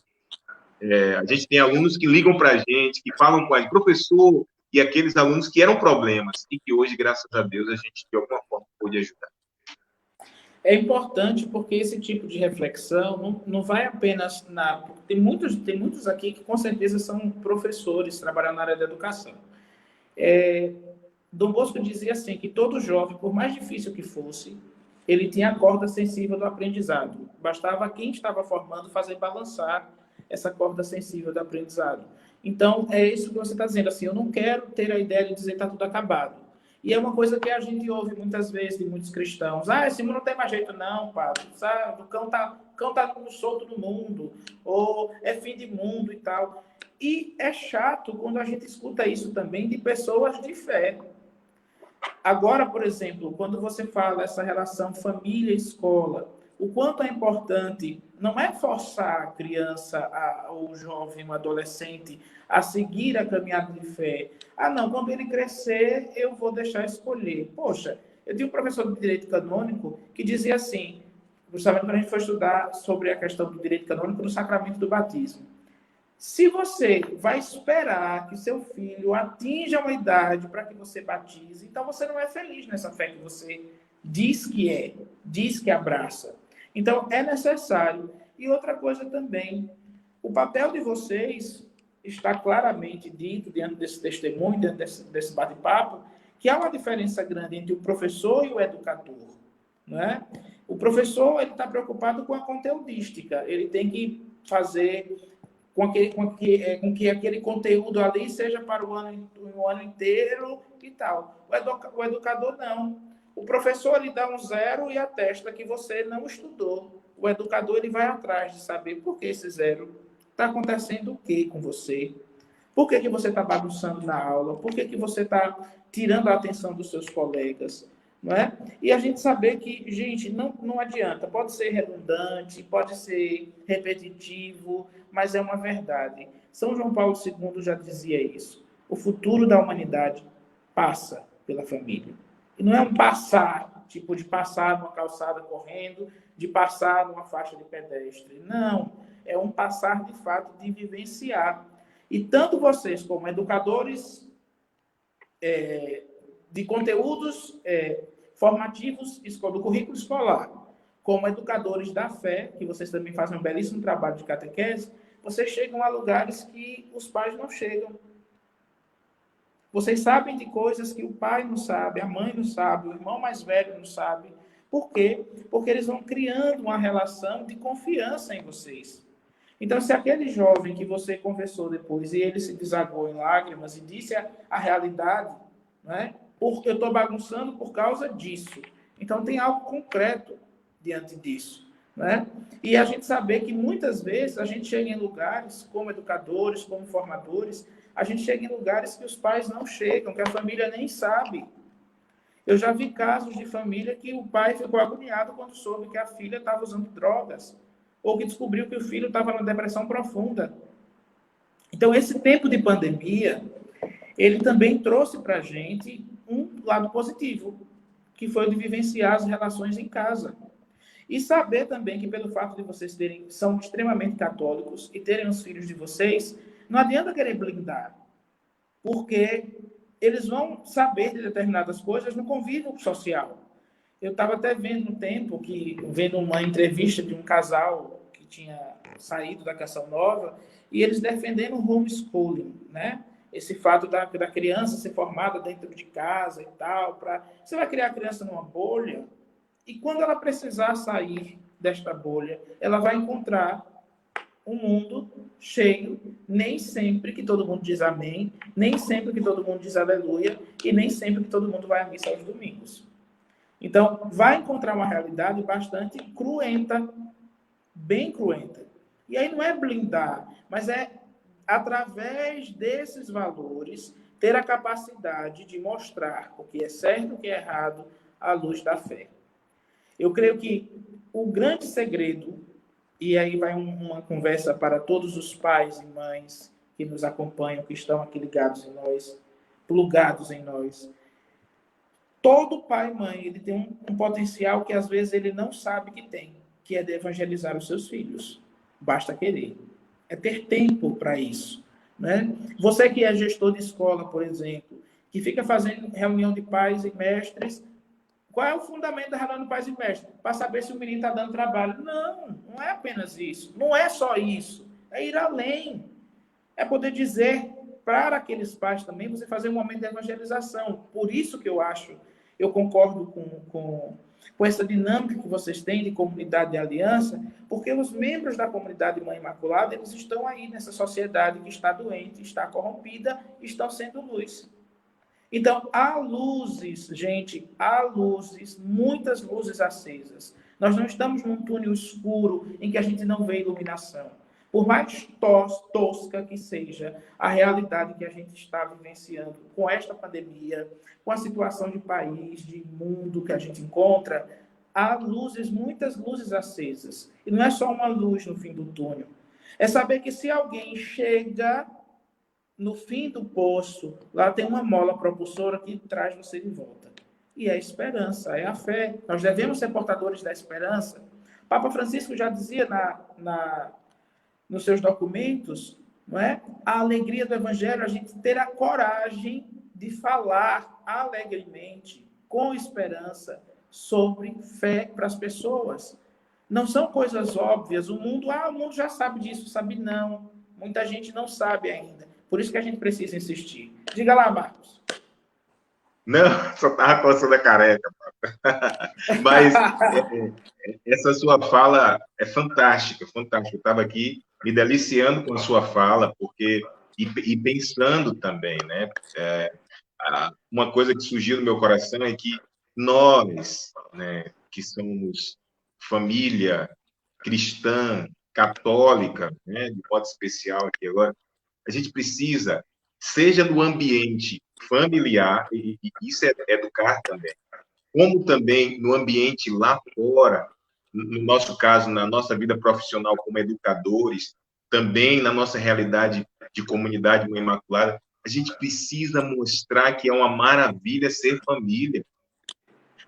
A gente tem alunos que ligam para a gente, que falam com a gente, professor, e aqueles alunos que eram problemas, e que hoje, graças a Deus, a gente, de alguma forma, pôde ajudar. É importante porque esse tipo de reflexão não vai apenas na... Tem muitos aqui que, com certeza, são professores, trabalhando na área da educação. Dom Bosco dizia assim, que todo jovem, por mais difícil que fosse, ele tinha a corda sensível do aprendizado. Bastava quem estava formando fazer balançar essa corda sensível do aprendizado. Então, é isso que você está dizendo. Assim, eu não quero ter a ideia de dizer que está tudo acabado. E é uma coisa que a gente ouve muitas vezes de muitos cristãos. Esse mundo não tem mais jeito não, padre. Sabe? O cão tá solto no mundo. Ou é fim de mundo e tal. E é chato quando a gente escuta isso também de pessoas de fé. Agora, por exemplo, quando você fala essa relação família-escola, o quanto é importante, não é forçar a criança, o jovem, o adolescente, a seguir a caminhada de fé. Não, quando ele crescer, eu vou deixar escolher. Poxa, eu tinha um professor de direito canônico que dizia assim, justamente quando a gente foi estudar sobre a questão do direito canônico no sacramento do batismo. Se você vai esperar que seu filho atinja uma idade para que você batize, então você não é feliz nessa fé que você diz que abraça. Então, é necessário. E outra coisa também, o papel de vocês está claramente dito diante desse testemunho, diante desse bate-papo, que há uma diferença grande entre o professor e o educador. Não é? O professor ele está preocupado com a conteudística, ele tem que fazer com que aquele conteúdo ali seja para o ano inteiro e tal. O educador não. O professor ele dá um 0 e atesta que você não estudou. O educador ele vai atrás de saber por que esse 0. Está acontecendo o que com você? Por que você está bagunçando na aula? Por que você está tirando a atenção dos seus colegas? Não é? E a gente saber que, gente, não adianta. Pode ser redundante, pode ser repetitivo, mas é uma verdade. São João Paulo II já dizia isso. O futuro da humanidade passa pela família. E não é um passar, tipo de passar numa calçada correndo, de passar numa faixa de pedestre. Não, é um passar de fato de vivenciar. E tanto vocês como educadores de conteúdos formativos do currículo escolar, como educadores da fé, que vocês também fazem um belíssimo trabalho de catequese, vocês chegam a lugares que os pais não chegam. Vocês sabem de coisas que o pai não sabe, a mãe não sabe, o irmão mais velho não sabe. Por quê? Porque eles vão criando uma relação de confiança em vocês. Então, se aquele jovem que você conversou depois e ele se desagou em lágrimas e disse a realidade, né? Eu estou bagunçando por causa disso. Então, tem algo concreto diante disso. Né? E a gente saber que muitas vezes a gente chega em lugares, como educadores, como formadores, a gente chega em lugares que os pais não chegam, que a família nem sabe. Eu já vi casos de família que o pai ficou agoniado quando soube que a filha estava usando drogas, ou que descobriu que o filho estava numa depressão profunda. Então, esse tempo de pandemia, ele também trouxe para a gente um lado positivo, que foi o de vivenciar as relações em casa. E saber também que, pelo fato de vocês são extremamente católicos e terem os filhos de vocês, não adianta querer blindar, porque eles vão saber de determinadas coisas no convívio social. Eu estava até vendo vendo uma entrevista de um casal que tinha saído da Canção Nova, e eles defendendo o homeschooling, né? Esse fato da criança ser formada dentro de casa e tal. Você vai criar a criança numa bolha, e quando ela precisar sair desta bolha, ela vai encontrar um mundo cheio, nem sempre que todo mundo diz amém, nem sempre que todo mundo diz aleluia, e nem sempre que todo mundo vai à missa aos domingos. Então, vai encontrar uma realidade bastante cruenta, bem cruenta. E aí não é blindar, mas é, através desses valores, ter a capacidade de mostrar o que é certo e o que é errado à luz da fé. Eu creio que o grande segredo, e aí vai uma conversa para todos os pais e mães que nos acompanham, que estão aqui ligados em nós, plugados em nós. Todo pai e mãe, ele tem um potencial que às vezes ele não sabe que tem, que é de evangelizar os seus filhos. Basta querer. É ter tempo para isso, né? Você que é gestor de escola, por exemplo, que fica fazendo reunião de pais e mestres, qual é o fundamento da reunião de pais e mestres? Para saber se o menino está dando trabalho. Não, não é apenas isso. Não é só isso. É ir além. É poder dizer para aqueles pais também, você fazer um momento de evangelização. Por isso que eu concordo com essa dinâmica que vocês têm de comunidade de aliança, porque os membros da comunidade Mãe Imaculada, eles estão aí nessa sociedade que está doente, está corrompida, estão sendo luz. Então, há luzes, gente, há luzes, muitas luzes acesas. Nós não estamos num túnel escuro em que a gente não vê iluminação. Por mais tosca que seja a realidade que a gente está vivenciando com esta pandemia, com a situação de país, de mundo que a gente encontra, há luzes, muitas luzes acesas. E não é só uma luz no fim do túnel. É saber que se alguém chega no fim do poço, lá tem uma mola propulsora que traz você de volta. E é a esperança, é a fé. Nós devemos ser portadores da esperança. Papa Francisco já dizia nos seus documentos, não é? A alegria do Evangelho, a gente ter a coragem de falar alegremente, com esperança, sobre fé para as pessoas. Não são coisas óbvias. O mundo já sabe disso, sabe não. Muita gente não sabe ainda. Por isso que a gente precisa insistir. Diga lá, Marcos. Não, só estava coçando a careca. Mas essa sua fala é fantástica, fantástica. Eu estava aqui me deliciando com a sua fala, porque e pensando também, né? Uma coisa que surgiu no meu coração é que nós, né, que somos família cristã, católica, né, de modo especial aqui agora, a gente precisa, seja no ambiente familiar, e isso é educar também, como também no ambiente lá fora, no nosso caso, na nossa vida profissional como educadores, também na nossa realidade de comunidade Mãe Imaculada, a gente precisa mostrar que é uma maravilha ser família.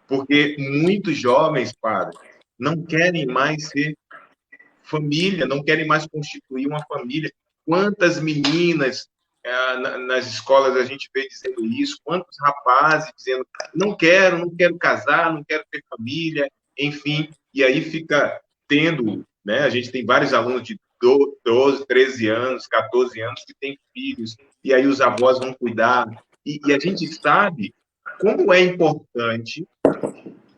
Porque muitos jovens, padre, não querem mais ser família, não querem mais constituir uma família. Quantas meninas nas escolas a gente vê dizendo isso, quantos rapazes dizendo não quero casar, não quero ter família, enfim, e aí fica tendo, né, a gente tem vários alunos de 12, 13 anos, 14 anos que têm filhos, e aí os avós vão cuidar, e a gente sabe como é importante,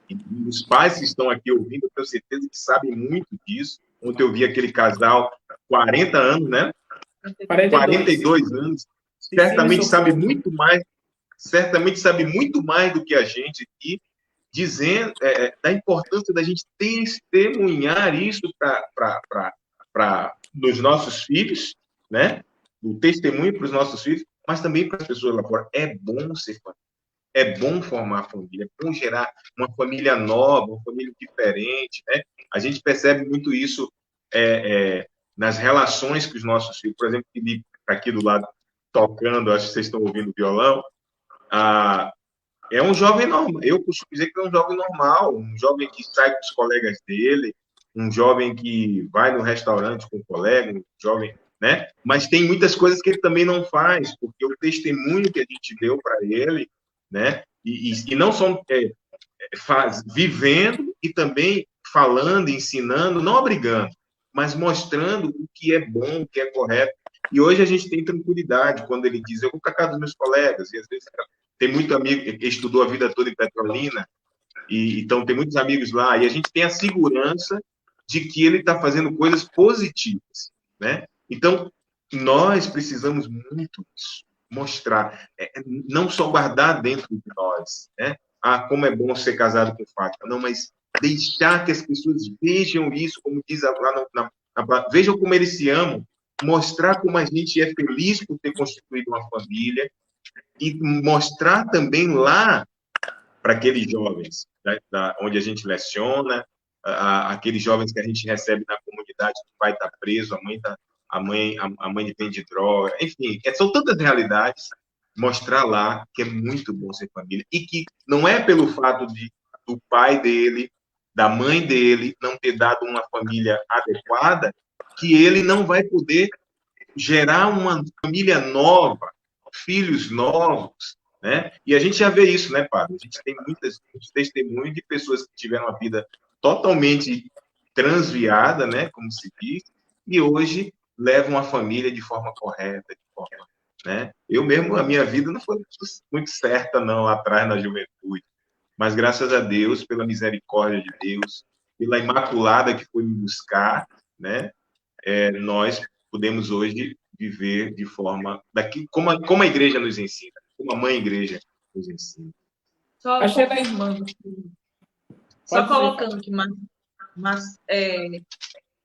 e os pais que estão aqui ouvindo, eu tenho certeza que sabem muito disso. Ontem eu vi aquele casal, 40 anos, né? 42 anos, certamente sabe muito mais do que a gente aqui, dizendo da importância da gente testemunhar isso para os nossos filhos, né? O testemunho para os nossos filhos, mas também para as pessoas lá fora. É bom ser família. É bom formar família, é bom gerar uma família nova, uma família diferente, né? A gente percebe muito isso nas relações que os nossos filhos, por exemplo, Felipe está aqui do lado tocando, acho que vocês estão ouvindo o violão, é um jovem normal, eu costumo dizer que é um jovem normal, um jovem que sai com os colegas dele, um jovem que vai no restaurante com o colega, um jovem, né? Mas tem muitas coisas que ele também não faz, porque o testemunho que a gente deu para ele, né? E não só vivendo e também falando, ensinando, não obrigando, mas mostrando o que é bom, o que é correto. E hoje a gente tem tranquilidade quando ele diz, eu vou para casa dos meus colegas, e às vezes tem muito amigo que estudou a vida toda em Petrolina, então tem muitos amigos lá, e a gente tem a segurança de que ele está fazendo coisas positivas, né? Então, nós precisamos muito mostrar, não só guardar dentro de nós, né? como é bom ser casado com Fátima. Não, mas deixar que as pessoas vejam isso, como diz lá vejam como eles se amam, mostrar como a gente é feliz por ter constituído uma família e mostrar também lá para aqueles jovens, né, onde a gente leciona, aqueles jovens que a gente recebe na comunidade, que o pai está preso, a mãe vende droga, enfim, são tantas realidades. Mostrar lá que é muito bom ser família e que não é pelo fato do pai dele, da mãe dele não ter dado uma família adequada que ele não vai poder gerar uma família nova, filhos novos, né? E a gente já vê isso, né, Padre? A gente tem muitos testemunhos de pessoas que tiveram uma vida totalmente transviada, né, como se diz, e hoje levam a família de forma correta, né? Eu mesmo, a minha vida não foi muito certa, não, lá atrás, na juventude. Mas, graças a Deus, pela misericórdia de Deus, pela Imaculada que foi me buscar, né? Nós podemos hoje viver de forma como a igreja nos ensina, como a mãe igreja nos ensina. Só confirmando, só colocando que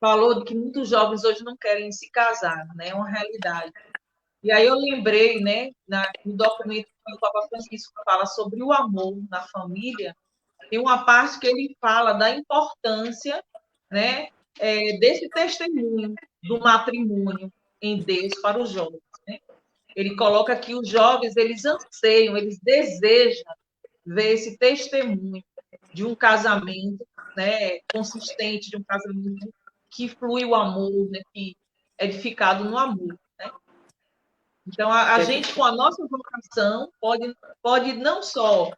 falou que muitos jovens hoje não querem se casar, né? É uma realidade. E aí eu lembrei, né, no documento que o Papa Francisco fala sobre o amor na família, tem uma parte que ele fala da importância, né, desse testemunho do matrimônio em Deus para os jovens, né? Ele coloca que os jovens, eles anseiam, eles desejam ver esse testemunho de um casamento, né, consistente, de um casamento que flui o amor, né, que é edificado no amor. Então, a gente, com a nossa vocação, pode não só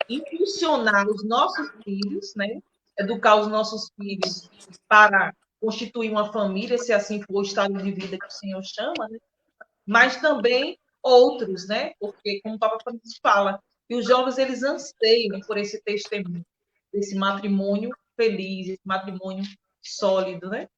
impulsionar os nossos filhos, né? Educar os nossos filhos para constituir uma família, se assim for o estado de vida que o Senhor chama, né? Mas também outros, né? Porque, como o Papa Francisco fala, que os jovens, eles anseiam por esse testemunho, desse matrimônio feliz, esse matrimônio sólido, né?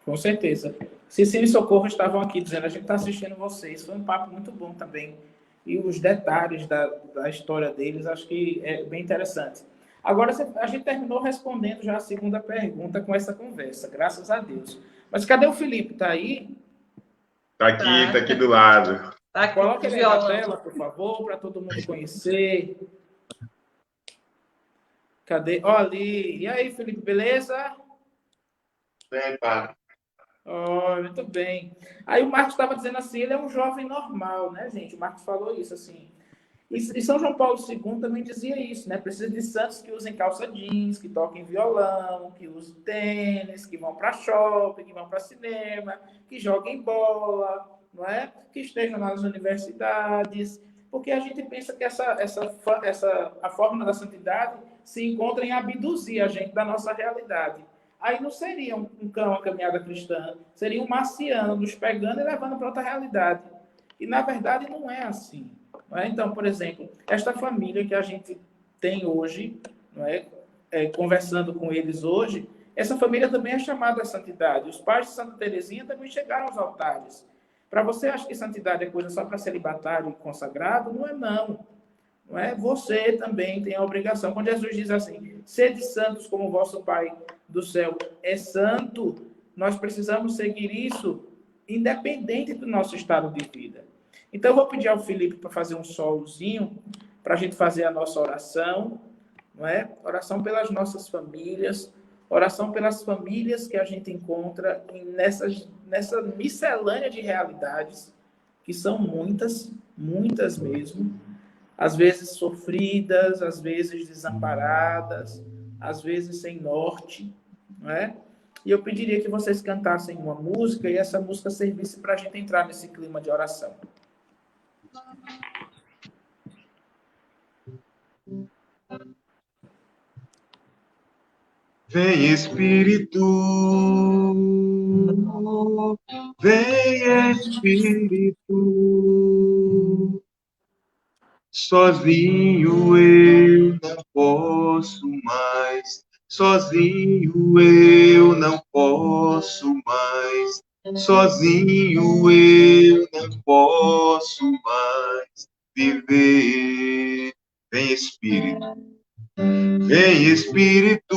Com certeza. Cecília e Socorro estavam aqui dizendo, a gente está assistindo vocês. Foi um papo muito bom também. E os detalhes da história deles, acho que é bem interessante. Agora, a gente terminou respondendo já a segunda pergunta com essa conversa, graças a Deus. Mas cadê o Felipe? Está aí? Está aqui do lado. Coloque ele na tela, por favor, para todo mundo conhecer. Cadê? Ó, ali. E aí, Felipe, beleza? Bem, padre. Oh, muito bem. Aí o Marcos estava dizendo assim, ele é um jovem normal, né, gente? O Marcos falou isso, assim. E São João Paulo II também dizia isso, né? Precisa de santos que usem calça jeans, que toquem violão, que usem tênis, que vão para shopping, que vão para cinema, que joguem bola, não é? Que estejam nas universidades. Porque a gente pensa que a fórmula da santidade se encontra em abduzir a gente da nossa realidade. Aí não seria uma caminhada cristã, seria um marciano nos pegando e levando para outra realidade. E, na verdade, não é assim. Não é? Então, por exemplo, esta família que a gente tem hoje, não é? Conversando com eles hoje, essa família também é chamada à santidade. Os pais de Santa Teresinha também chegaram aos altares. Para você, acha que santidade é coisa só para celibatário e consagrado? Não é, não. Não é? Você também tem a obrigação. Quando Jesus diz assim, sede santos como o vosso Pai do céu é santo, nós precisamos seguir isso independente do nosso estado de vida. Então, eu vou pedir ao Felipe para fazer um solozinho, para a gente fazer a nossa oração, não é? Oração pelas nossas famílias, oração pelas famílias que a gente encontra nessa miscelânea de realidades, que são muitas, muitas mesmo, às vezes sofridas, às vezes desamparadas, às vezes sem norte, não é? E eu pediria que vocês cantassem uma música e essa música servisse para a gente entrar nesse clima de oração. Vem Espírito, vem Espírito, sozinho eu não posso mais, sozinho eu não posso mais, sozinho eu não posso mais viver. Vem Vem Espírito, vem Espírito,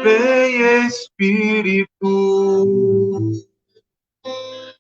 vem Espírito.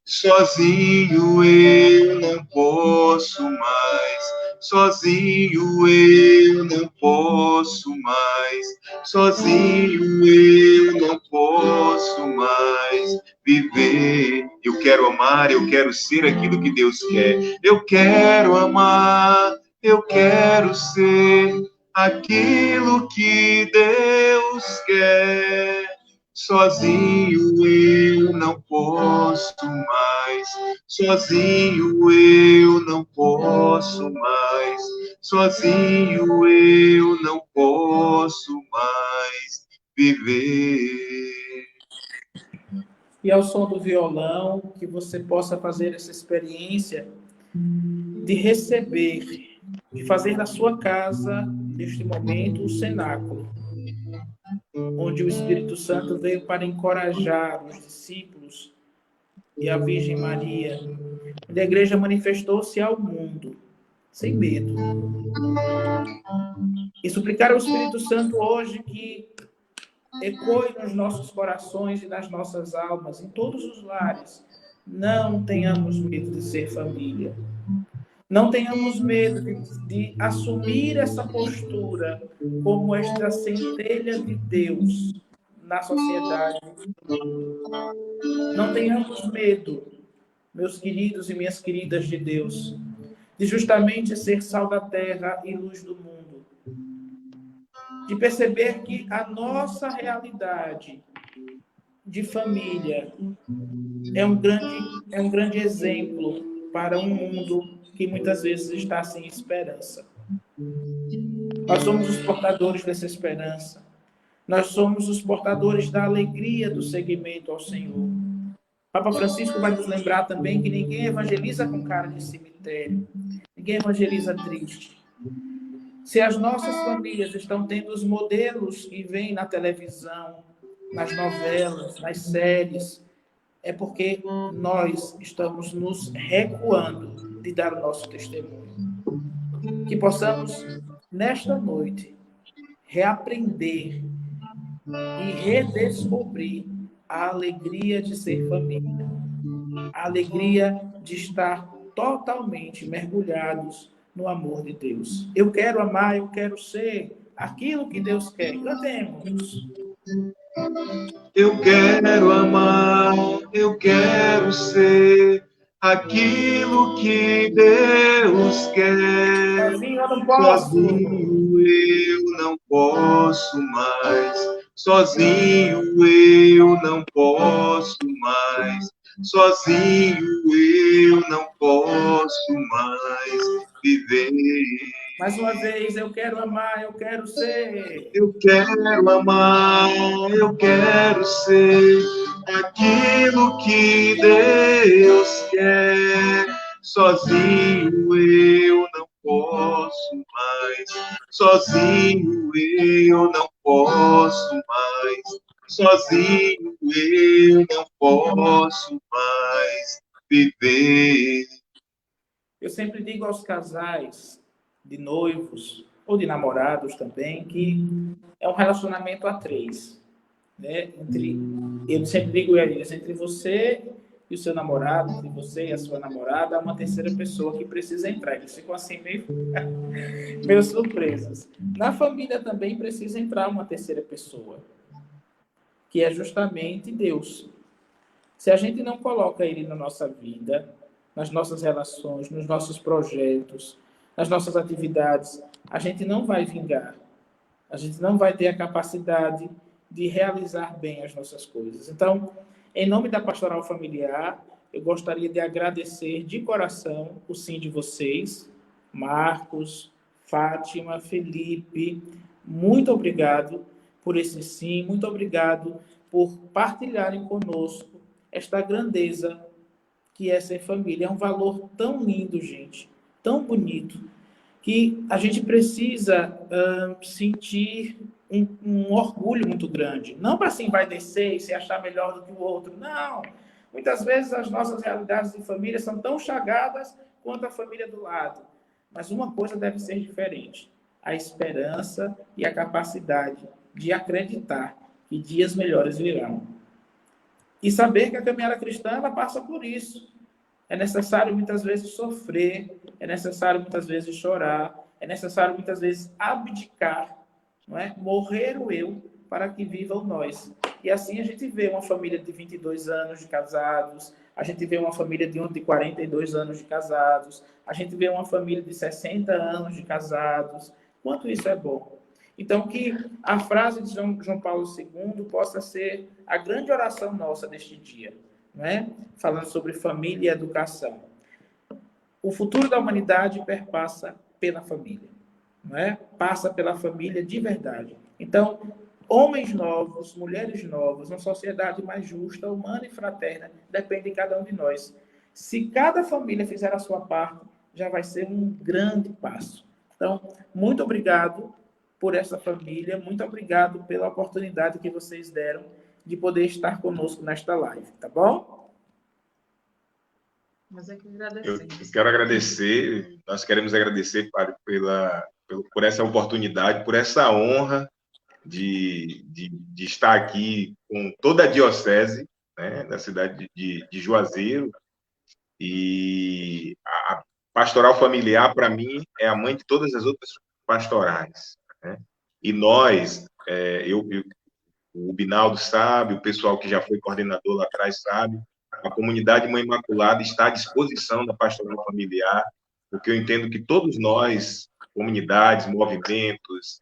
Sozinho eu não posso mais, sozinho eu não posso mais, sozinho eu não posso mais viver. Eu quero amar, eu quero ser aquilo que Deus quer. Eu quero amar, eu quero ser aquilo que Deus quer. Sozinho eu não posso mais, sozinho eu não posso mais, sozinho eu não posso mais viver. E ao som do violão, que você possa fazer essa experiência de receber, de fazer na sua casa, neste momento, o cenáculo, onde o Espírito Santo veio para encorajar os discípulos e a Virgem Maria, onde a igreja manifestou-se ao mundo, sem medo. E suplicar ao Espírito Santo hoje que ecoe nos nossos corações e nas nossas almas, em todos os lares. Não tenhamos medo de ser família. Não tenhamos medo de assumir essa postura como esta centelha de Deus na sociedade. Não tenhamos medo, meus queridos e minhas queridas de Deus, de justamente ser sal da terra e luz do mundo. De perceber que a nossa realidade de família é um grande exemplo para um mundo que muitas vezes está sem esperança. Nós somos os portadores dessa esperança. Nós somos os portadores da alegria do seguimento ao Senhor. Papa Francisco vai nos lembrar também que ninguém evangeliza com cara de cemitério. Ninguém evangeliza triste. Se as nossas famílias estão tendo os modelos que vêm na televisão, nas novelas, nas séries, é porque nós estamos nos recuando de dar o nosso testemunho. Que possamos, nesta noite, reaprender e redescobrir a alegria de ser família, a alegria de estar totalmente mergulhados no amor de Deus. Eu quero amar, eu quero ser aquilo que Deus quer. Cantemos. Eu quero amar, eu quero ser aquilo que Deus quer. Sozinho eu não posso. Sozinho eu não posso mais. Sozinho eu não posso mais. Sozinho eu não posso mais viver. Mais uma vez, eu quero amar, eu quero ser. Eu quero amar, eu quero ser aquilo que Deus quer. Sozinho eu não posso mais. Sozinho eu não posso mais. Sozinho eu não posso mais viver. Eu sempre digo aos casais de noivos ou de namorados também que é um relacionamento a três, né? Eu sempre digo a eles, entre você e o seu namorado, entre você e a sua namorada, há uma terceira pessoa que precisa entrar. Eles ficam assim meio surpresos. Na família também precisa entrar uma terceira pessoa, que é justamente Deus. Se a gente não coloca Ele na nossa vida, nas nossas relações, nos nossos projetos, nas nossas atividades, a gente não vai vingar. A gente não vai ter a capacidade de realizar bem as nossas coisas. Então, em nome da Pastoral Familiar, eu gostaria de agradecer de coração o sim de vocês, Marcos, Fátima, Felipe. Muito obrigado por esse sim, muito obrigado por partilharem conosco esta grandeza que é ser família. É um valor tão lindo, gente, tão bonito, que a gente precisa sentir um orgulho muito grande. Não para se envaidecer e se achar melhor do que o outro, não. Muitas vezes as nossas realidades de família são tão chagadas quanto a família do lado. Mas uma coisa deve ser diferente: a esperança e a capacidade de acreditar que dias melhores virão. E saber que a caminhada cristã ela passa por isso. É necessário muitas vezes sofrer, é necessário muitas vezes chorar, é necessário muitas vezes abdicar, não é? Morrer o eu para que viva o nós. E assim a gente vê uma família de 22 anos de casados, a gente vê uma família de 42 anos de casados, a gente vê uma família de 60 anos de casados. Quanto isso é bom. Então, que a frase de João Paulo II possa ser a grande oração nossa deste dia, não é? Falando sobre família e educação. O futuro da humanidade perpassa pela família, não é? Passa pela família de verdade. Então, homens novos, mulheres novas, uma sociedade mais justa, humana e fraterna, depende de cada um de nós. Se cada família fizer a sua parte, já vai ser um grande passo. Então, muito obrigado por essa família, muito obrigado pela oportunidade que vocês deram de poder estar conosco nesta live, tá bom? Mas Eu quero agradecer, nós queremos agradecer por essa oportunidade, por essa honra de estar aqui com toda a diocese, né, da cidade de Juazeiro. E a pastoral familiar, para mim, é a mãe de todas as outras pastorais, né? E nós, o Binaldo sabe, o pessoal que já foi coordenador lá atrás sabe, a comunidade Mãe Imaculada está à disposição da pastoral familiar, porque eu entendo que todos nós, comunidades, movimentos,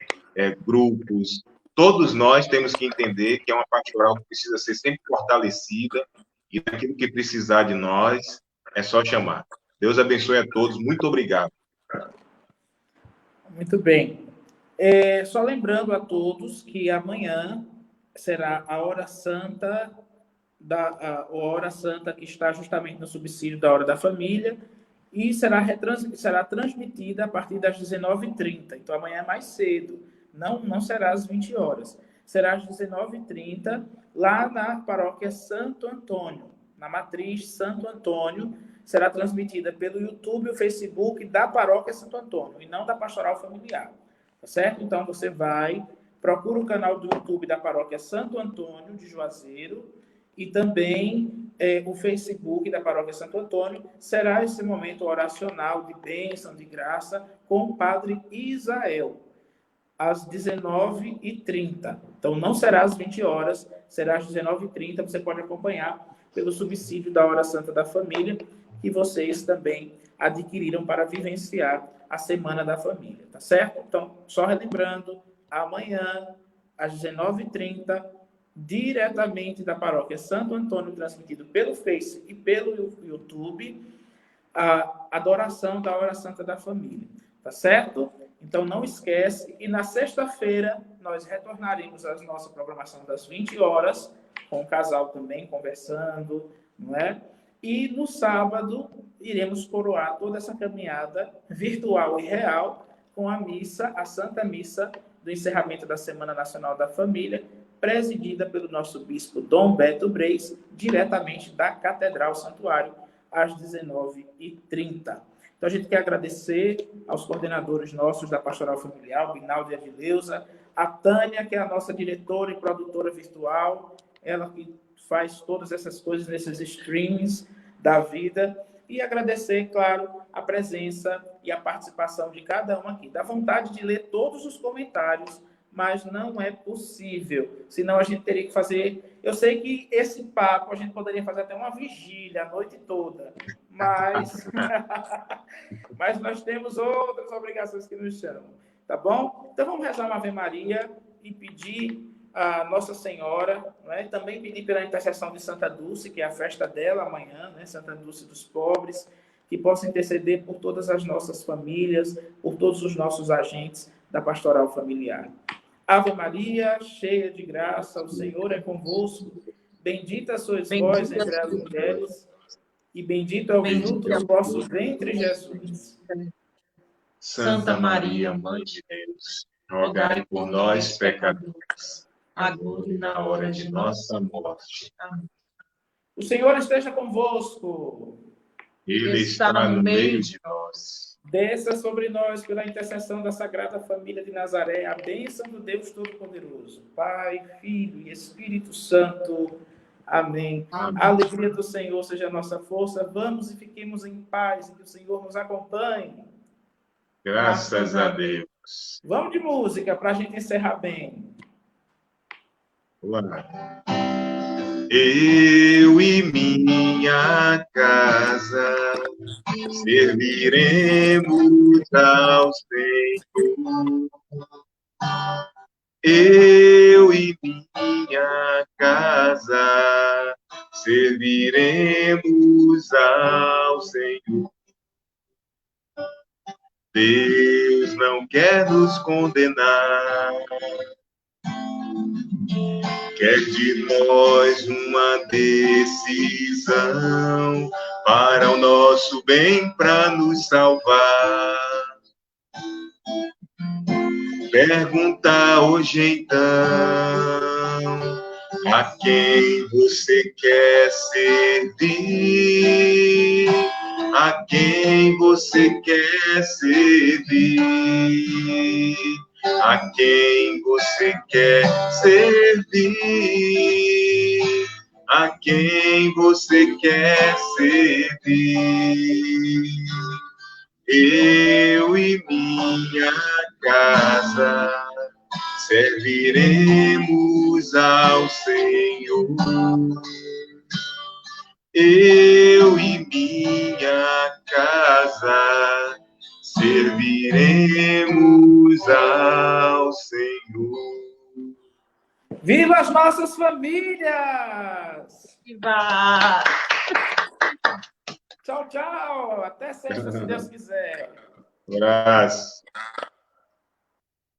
grupos, todos nós temos que entender que é uma pastoral que precisa ser sempre fortalecida, e daquilo que precisar de nós, é só chamar. Deus abençoe a todos. Muito obrigado. Muito bem. Só lembrando a todos que amanhã será a hora santa, a hora santa que está justamente no subsídio da Hora da Família, e será transmitida a partir das 19h30. Então, amanhã é mais cedo. Não será às 20 horas. Será às 19h30, lá na paróquia Santo Antônio, na matriz Santo Antônio. Será transmitida pelo YouTube e o Facebook da paróquia Santo Antônio, e não da pastoral familiar. Tá certo? Então, você procura o canal do YouTube da paróquia Santo Antônio de Juazeiro, e também o Facebook da paróquia Santo Antônio. Será esse momento oracional de bênção, de graça, com o padre Isael, às 19h30. Então, não será às 20 horas, será às 19h30. Você pode acompanhar pelo subsídio da Hora Santa da Família, que vocês também adquiriram para vivenciar a Semana da Família, tá certo? Então, só relembrando, amanhã, às 19h30, diretamente da paróquia Santo Antônio, transmitido pelo Face e pelo YouTube, a adoração da Hora Santa da Família, tá certo? Então, não esquece. E na sexta-feira, nós retornaremos à nossa programação das 20 horas, com o casal também conversando, não é? E no sábado, iremos coroar toda essa caminhada virtual e real com a missa, a Santa Missa do encerramento da Semana Nacional da Família, presidida pelo nosso bispo Dom Beto Breis, diretamente da Catedral Santuário, às 19h30. Então, a gente quer agradecer aos coordenadores nossos da Pastoral Familiar, o Binaldo e a Adileuza, a Tânia, que é a nossa diretora e produtora virtual, ela que faz todas essas coisas nesses streams da vida, e agradecer, claro, a presença e a participação de cada um aqui. Dá vontade de ler todos os comentários, mas não é possível, senão a gente teria que fazer... Eu sei que esse papo a gente poderia fazer até uma vigília a noite toda, mas, mas nós temos outras obrigações que nos chamam, tá bom? Então vamos rezar uma Ave Maria e pedir a Nossa Senhora, não é? Também pedir pela intercessão de Santa Dulce, que é a festa dela amanhã, né? Santa Dulce dos pobres, que possa interceder por todas as nossas famílias, por todos os nossos agentes da pastoral familiar. Ave Maria, cheia de graça, o Senhor é convosco. Bendita sois vós entre as mulheres, e bendito é o fruto do vosso ventre, Jesus. Santa Maria, Mãe de Deus, rogai por nós, pecadores, agora e na hora de nossa morte. Amém. O Senhor esteja convosco. Ele está no meio de nós. Desça sobre nós pela intercessão da Sagrada Família de Nazaré, a bênção do Deus Todo-Poderoso, Pai, Filho e Espírito Santo. Amém. Amém. A alegria do Senhor seja a nossa força. Vamos e fiquemos em paz, e que o Senhor nos acompanhe. Graças a Deus. Vamos de música para a gente encerrar bem. Vamos lá. Eu e minha casa serviremos ao Senhor. Eu e minha casa serviremos ao Senhor. Deus não quer nos condenar, quer de nós uma decisão para o nosso bem, para nos salvar. Pergunta hoje então a quem você quer servir, a quem você quer servir, a quem você quer servir, a quem você quer servir. Eu e minha casa serviremos ao Senhor. Eu e minha casa serviremos ao Senhor. Viva as nossas famílias! Viva! Tchau, tchau! Até sexta, se Deus quiser. Um abraço.